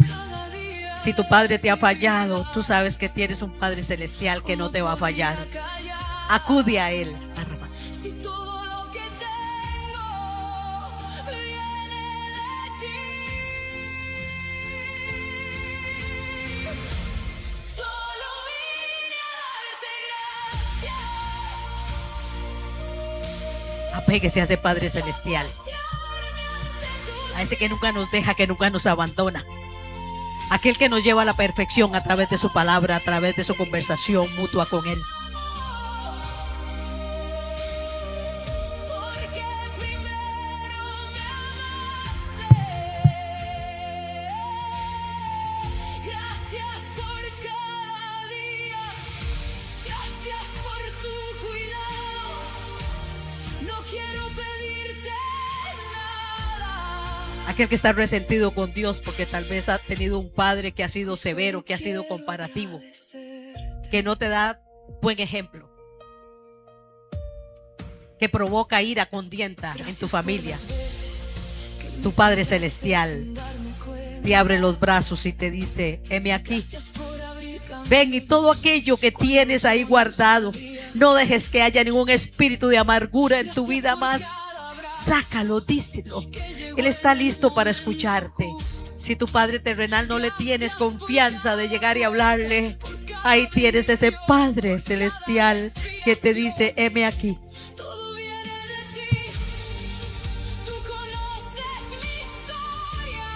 cada día. Si tu padre te ha fallado, tú sabes que tienes un Padre celestial que no te va a fallar. Acude a Él. Si todo lo que tengo viene de ti, solo vine a darte gracias. Apéguese a ese Padre celestial, a ese que nunca nos deja, que nunca nos abandona, aquel que nos lleva a la perfección a través de su palabra, a través de su conversación mutua con Él. Porque primero me amaste. Gracias por cada día. Gracias por tu cuidado. No quiero pedirte nada. Aquel que está resentido con Dios porque tal vez ha tenido un padre que ha sido severo, que ha sido comparativo, que no te da buen ejemplo, que provoca ira, contienda en tu familia. Tu Padre celestial te abre los brazos y te dice: heme aquí, ven, y todo aquello que tienes ahí guardado, no dejes que haya ningún espíritu de amargura en tu vida más. Sácalo, díselo. Él está listo para escucharte. Si tu Padre terrenal no le tienes confianza de llegar y hablarle, ahí tienes ese Padre celestial que te dice: heme aquí. Todo viene de ti. Tú conoces mi historia.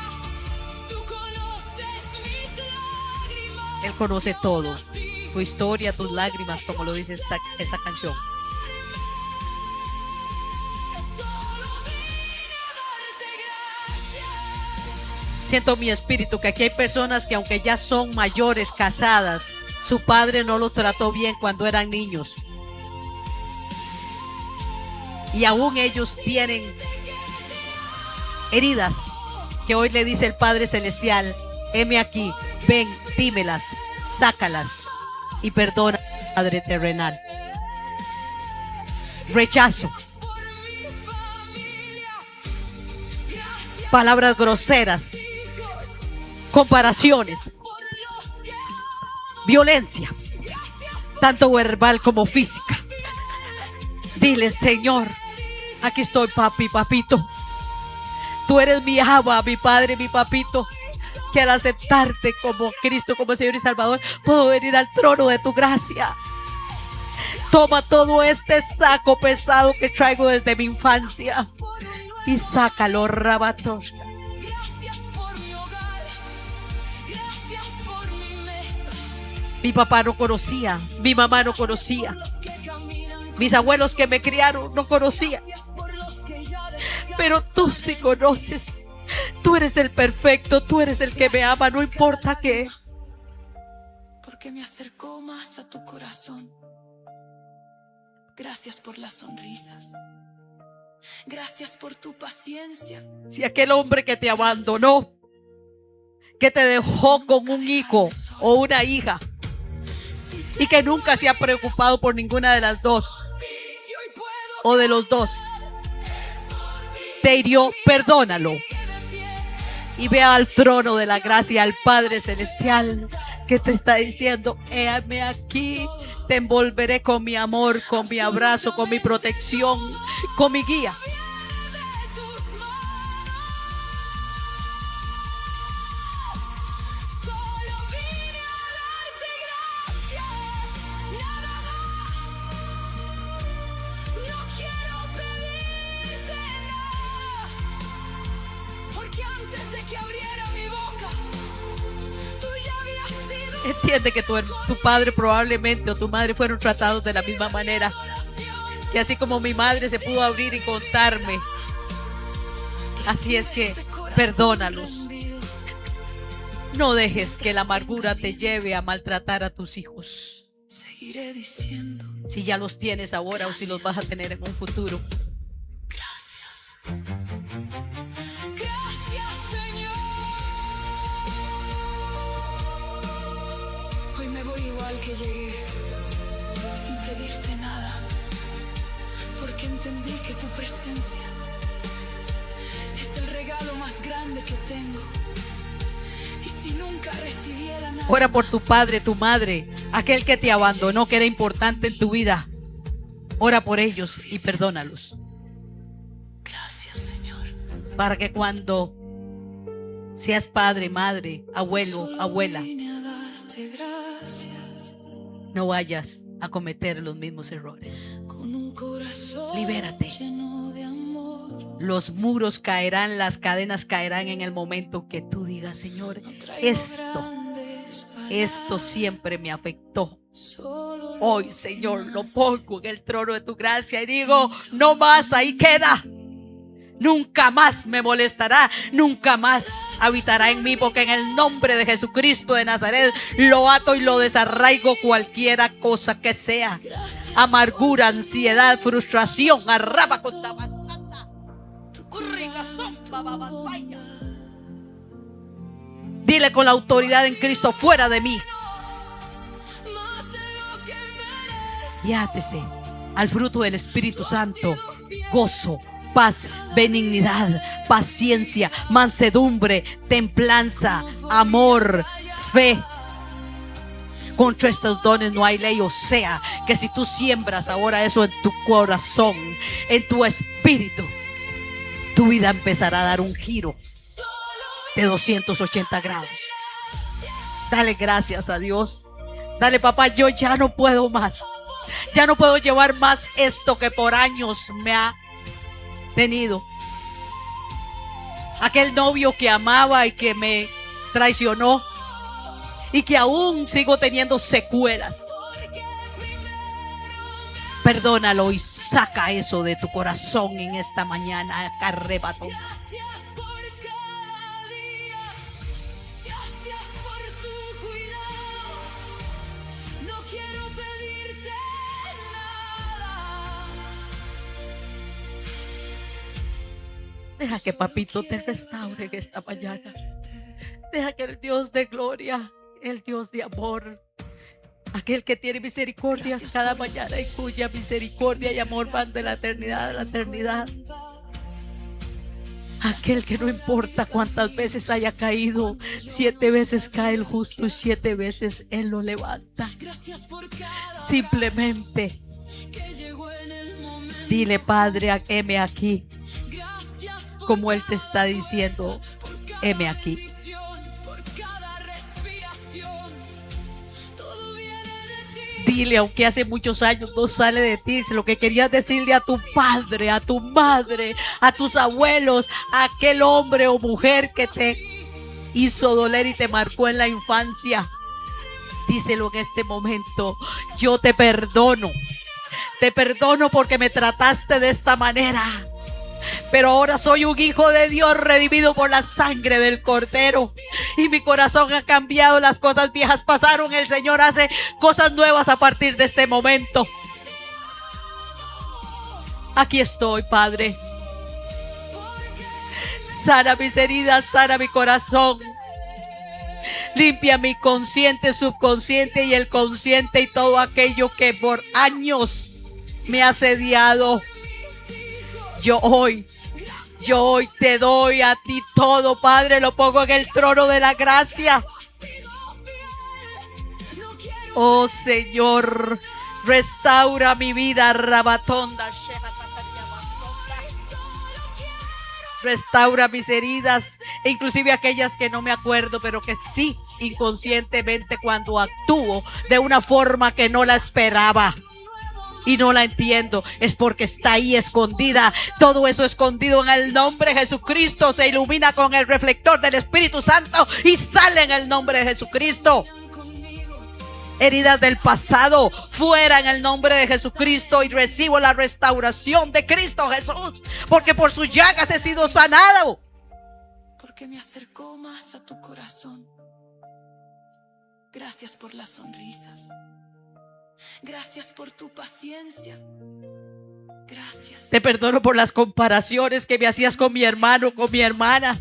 Tú conoces mis lágrimas. Él conoce todo, tu historia, tus lágrimas, como lo dice esta canción. Solo vine a darte gracias. Siento mi espíritu que aquí hay personas que, aunque ya son mayores, casadas, su padre no los trató bien cuando eran niños. Y aún ellos tienen heridas que hoy le dice el Padre celestial: heme aquí, ven, dímelas, sácalas y perdona, Padre terrenal. Rechazo, Por mi familia. Gracias palabras groseras, hijos. comparaciones, Por los que amo. violencia, Gracias por tanto verbal como física. Dile: Señor, aquí estoy, papi, papito. Tú eres mi Abba, mi Padre, mi papito. Quiero aceptarte como Cristo, como Señor y Salvador. Puedo venir al trono de tu gracia. Toma todo este saco pesado que traigo desde mi infancia por un nuevo. y sácalo, Rabatoshka. Gracias por mi hogar. Gracias por mi mesa. Mi papá no conocía, mi mamá no conocía, Los que caminan. mis abuelos que me criaron no conocían. Gracias por los que ya Pero tú sí conoces. Tú eres el perfecto, tú eres el que me ama, no importa qué. porque me acercó más a tu corazón. Gracias por las sonrisas. Gracias por tu paciencia. Si aquel hombre que te abandonó, que te dejó con un hijo o una hija y que nunca se ha preocupado por ninguna de las dos Si hoy puedo o de los dos, te hirió, perdónalo y ve al trono de la gracia, al Padre celestial que te está diciendo: heme aquí, te envolveré con mi amor, con mi abrazo, con mi protección, con mi guía. de tus manos, solo vine a darte gracias, nada más. No quiero pedirte nada, porque antes de que abriera mi boca, tú ya habías sido Entiende que tu padre probablemente o tu madre fueron tratados de la misma manera. Que así como mi madre se pudo abrir y contarme, así es que perdónalos. No dejes que la amargura te lleve a maltratar a tus hijos. seguiré diciendo si ya los tienes ahora o si los vas a tener en un futuro. gracias. Gracias, Señor. Hoy me voy igual que llegué, sin pedirte nada, porque entendí que tu presencia es el regalo más grande que tengo. Y si nunca recibiera nada Ora por más, tu padre, tu madre, aquel que te abandonó, que era importante en tu vida. Ora por ellos y perdónalos, gracias, Señor. para que cuando seas padre, madre, abuelo, Solo abuela, vine a darte gracias, no vayas a cometer los mismos errores. con un corazón Libérate. lleno de amor. Los muros caerán, las cadenas caerán en el momento que tú digas: Señor, No traigo esto grandes siempre me afectó. solo Hoy, lo Señor, que lo nace. pongo en el trono de tu gracia y digo: no más, ahí queda. Nunca más me molestará, nunca más habitará en mí, porque en el nombre de Jesucristo de Nazaret lo ato y lo desarraigo, cualquiera cosa que sea. Gracias Amargura, ansiedad, frustración, arraba con tu cuidado. Dile con la autoridad en Cristo: fuera de mí. Más de lo que merezco. Y átese al fruto del Espíritu Santo: gozo, paz, benignidad, paciencia, mansedumbre, templanza, amor, fe. Contra estos dones no hay ley. O sea, que si tú siembras ahora eso en tu corazón, en tu espíritu, tu vida empezará a dar un giro de 280 grados. Dale gracias a Dios. Dale: papá, yo ya no puedo más. Ya no puedo llevar más esto que por años me ha tenido. Aquel novio que amaba y que me traicionó, y que aún sigo teniendo secuelas. Perdónalo y saca eso de tu corazón en esta mañana. Carrebato. Gracias por cada día. Gracias por tu cuidado. No quiero pedirte nada. Deja que papito te restaure en esta mañana. Deja que el Dios de gloria, el Dios de amor, aquel que tiene misericordias cada mañana y cuya misericordia y amor van de la eternidad a la eternidad, aquel que no importa cuántas veces haya caído, 7 veces cae el justo y 7 veces Él lo levanta. Gracias por cada Simplemente que llegó en el momento. dile: Padre, heme aquí, Gracias por como Él te está diciendo: cada heme aquí. bendición, por cada respiración. Todo viene de ti. Dile, aunque hace muchos años no sale de ti, lo que querías decirle a tu padre, a tu madre, a tus abuelos, a aquel hombre o mujer que te hizo doler y te marcó en la infancia. Díselo en este momento: yo te perdono. Te perdono porque me trataste de esta manera. Pero ahora soy un hijo de Dios, redimido por la sangre del Cordero. Y mi corazón ha cambiado, las cosas viejas pasaron. El Señor hace cosas nuevas a partir de este momento. Aquí estoy, Padre. Sana mis heridas, sana mi corazón. Limpia mi consciente, subconsciente y el consciente, y todo aquello que por años me ha asediado. Yo hoy te doy a ti todo, Padre. Lo pongo en el trono de la gracia. Oh Señor, restaura mi vida. Rabatonda, restaura mis heridas, e inclusive aquellas que no me acuerdo, pero que sí, inconscientemente, cuando actúo de una forma que no la esperaba y no la entiendo, es porque está ahí escondida. Todo eso escondido en el nombre de Jesucristo se ilumina con el reflector del Espíritu Santo y sale en el nombre de Jesucristo. Heridas del pasado, fuera en el nombre de Jesucristo, y recibo la restauración de Cristo Jesús, porque por sus llagas he sido sanado. Porque me acercó más a tu corazón. Gracias por las sonrisas. Gracias por tu paciencia. Gracias. Te perdono por las comparaciones que me hacías con mi hermano, con mi hermana.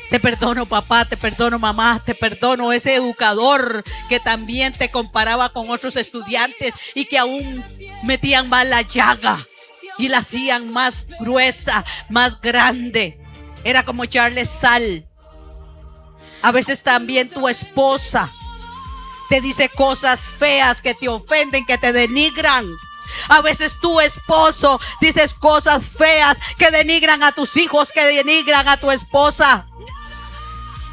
Te perdono, papá, te perdono, mamá, te perdono ese educador que también te comparaba con otros estudiantes y que aún metían más la llaga y la hacían más gruesa, más grande. Era como echarle sal. A veces también tu esposa te dice cosas feas que te ofenden, que te denigran. A veces tu esposo dices cosas feas que denigran a tus hijos, que denigran a tu esposa.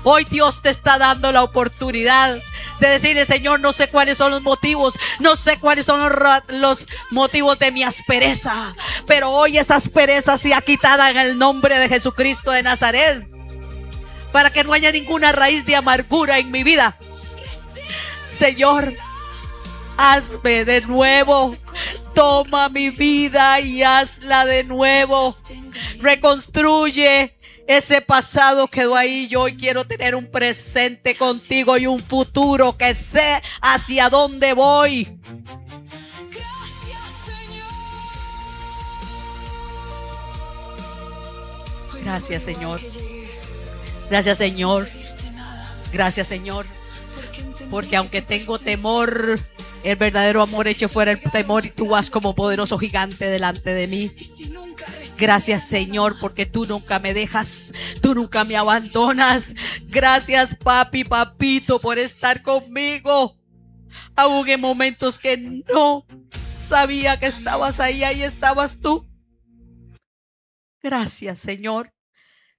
Hoy Dios te está dando la oportunidad de decirle: Señor, no sé cuáles son los motivos, no sé cuáles son los motivos de mi aspereza, pero hoy esa aspereza sea quitada en el nombre de Jesucristo de Nazaret, para que no haya ninguna raíz de amargura en mi vida. Señor, hazme de nuevo. Toma mi vida y hazla de nuevo. Reconstruye ese pasado que quedó ahí. Yo hoy quiero tener un presente contigo y un futuro que sé hacia dónde voy. Gracias, Señor. Gracias, Señor. Gracias, Señor. Porque aunque tengo temor, el verdadero amor eche fuera el temor y tú vas como poderoso gigante delante de mí. Gracias, Señor, porque tú nunca me dejas, tú nunca me abandonas. Gracias, papi, papito, por estar conmigo. Aún en momentos que no sabía que estabas ahí, ahí estabas tú. Gracias, Señor.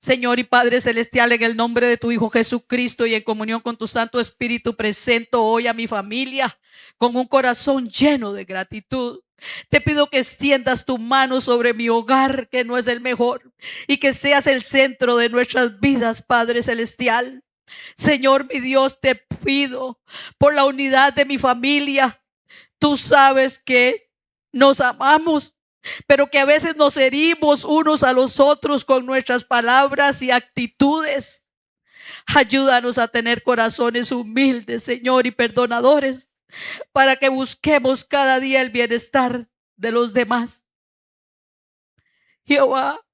Señor y Padre Celestial, en el nombre de tu Hijo Jesucristo y en comunión con tu Santo Espíritu, presento hoy a mi familia con un corazón lleno de gratitud. Te pido que extiendas tu mano sobre mi hogar, que no es el mejor, y que seas el centro de nuestras vidas, Padre Celestial. Señor, mi Dios, te pido por la unidad de mi familia. Tú sabes que nos amamos, pero que a veces nos herimos unos a los otros con nuestras palabras y actitudes. Ayúdanos a tener corazones humildes, Señor, y perdonadores, para que busquemos cada día el bienestar de los demás. Jehová,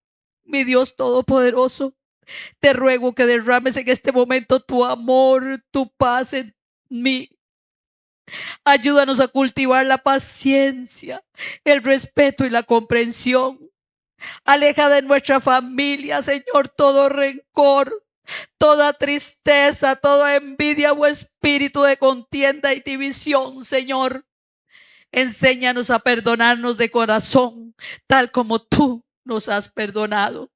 mi Dios todopoderoso, te ruego que derrames en este momento tu amor, tu paz en mí. Ayúdanos a cultivar la paciencia, el respeto y la comprensión. Aleja de nuestra familia, Señor, todo rencor, toda tristeza, toda envidia o espíritu de contienda y división, Señor. Enséñanos a perdonarnos de corazón, tal como tú nos has perdonado,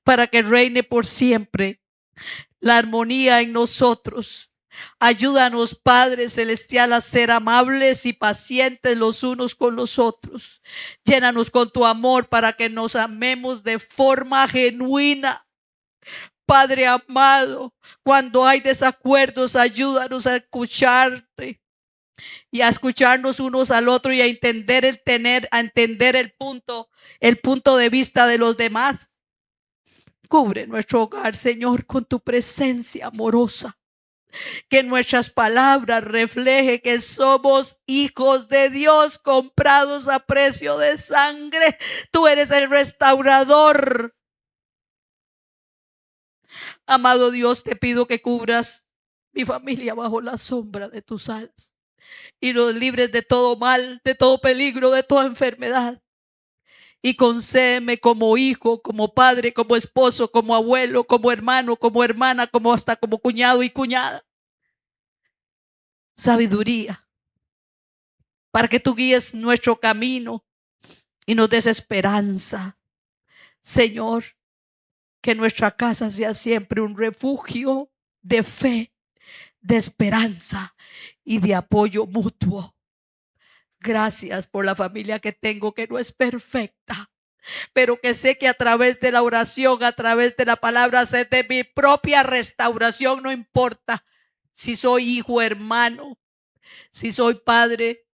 para que reine por siempre la armonía en nosotros. Ayúdanos, Padre Celestial, a ser amables y pacientes los unos con los otros. Llénanos con tu amor para que nos amemos de forma genuina. Padre amado, cuando hay desacuerdos, ayúdanos a escucharte y a escucharnos unos al otro y a entender el punto de vista de los demás. Cubre nuestro hogar, Señor, con tu presencia amorosa. Que nuestras palabras refleje que somos hijos de Dios, comprados a precio de sangre. Tú eres el restaurador. Amado Dios, te pido que cubras mi familia bajo la sombra de tus alas y los libres de todo mal, de todo peligro, de toda enfermedad. Y concédeme como hijo, como padre, como esposo, como abuelo, como hermano, como hermana, como hasta como cuñado y cuñada, sabiduría para que tú guíes nuestro camino y nos des esperanza. Señor, que nuestra casa sea siempre un refugio de fe, de esperanza y de apoyo mutuo. Gracias por la familia que tengo, que no es perfecta, pero que sé que a través de la oración, a través de la palabra, sé de mi propia restauración. No importa si soy hijo, hermano, si soy padre,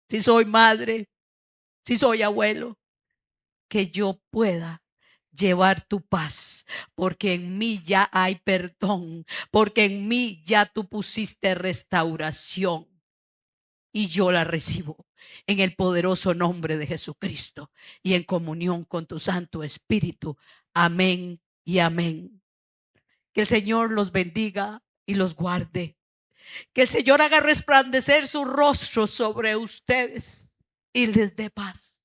si soy madre, si soy abuelo, que yo pueda llevar tu paz, porque en mí ya hay perdón, porque en mí ya tú pusiste restauración y yo la recibo en el poderoso nombre de Jesucristo y en comunión con tu Santo Espíritu. Amén y amén. Que el Señor los bendiga y los guarde. Que el Señor haga resplandecer su rostro sobre ustedes y les dé paz.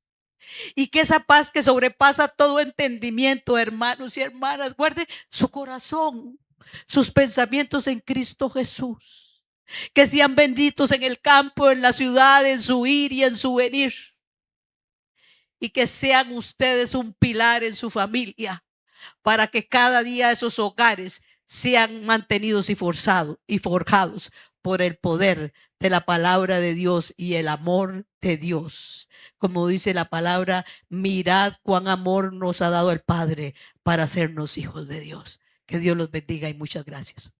Y que esa paz que sobrepasa todo entendimiento, hermanos y hermanas, guarde su corazón, sus pensamientos en Cristo Jesús. Que sean benditos en el campo, en la ciudad, en su ir y en su venir. Y que sean ustedes un pilar en su familia, para que cada día esos hogares sean mantenidos y forjados por el poder de la palabra de Dios y el amor de Dios. Como dice la palabra, mirad cuán amor nos ha dado el Padre para hacernos hijos de Dios. Que Dios los bendiga y muchas gracias.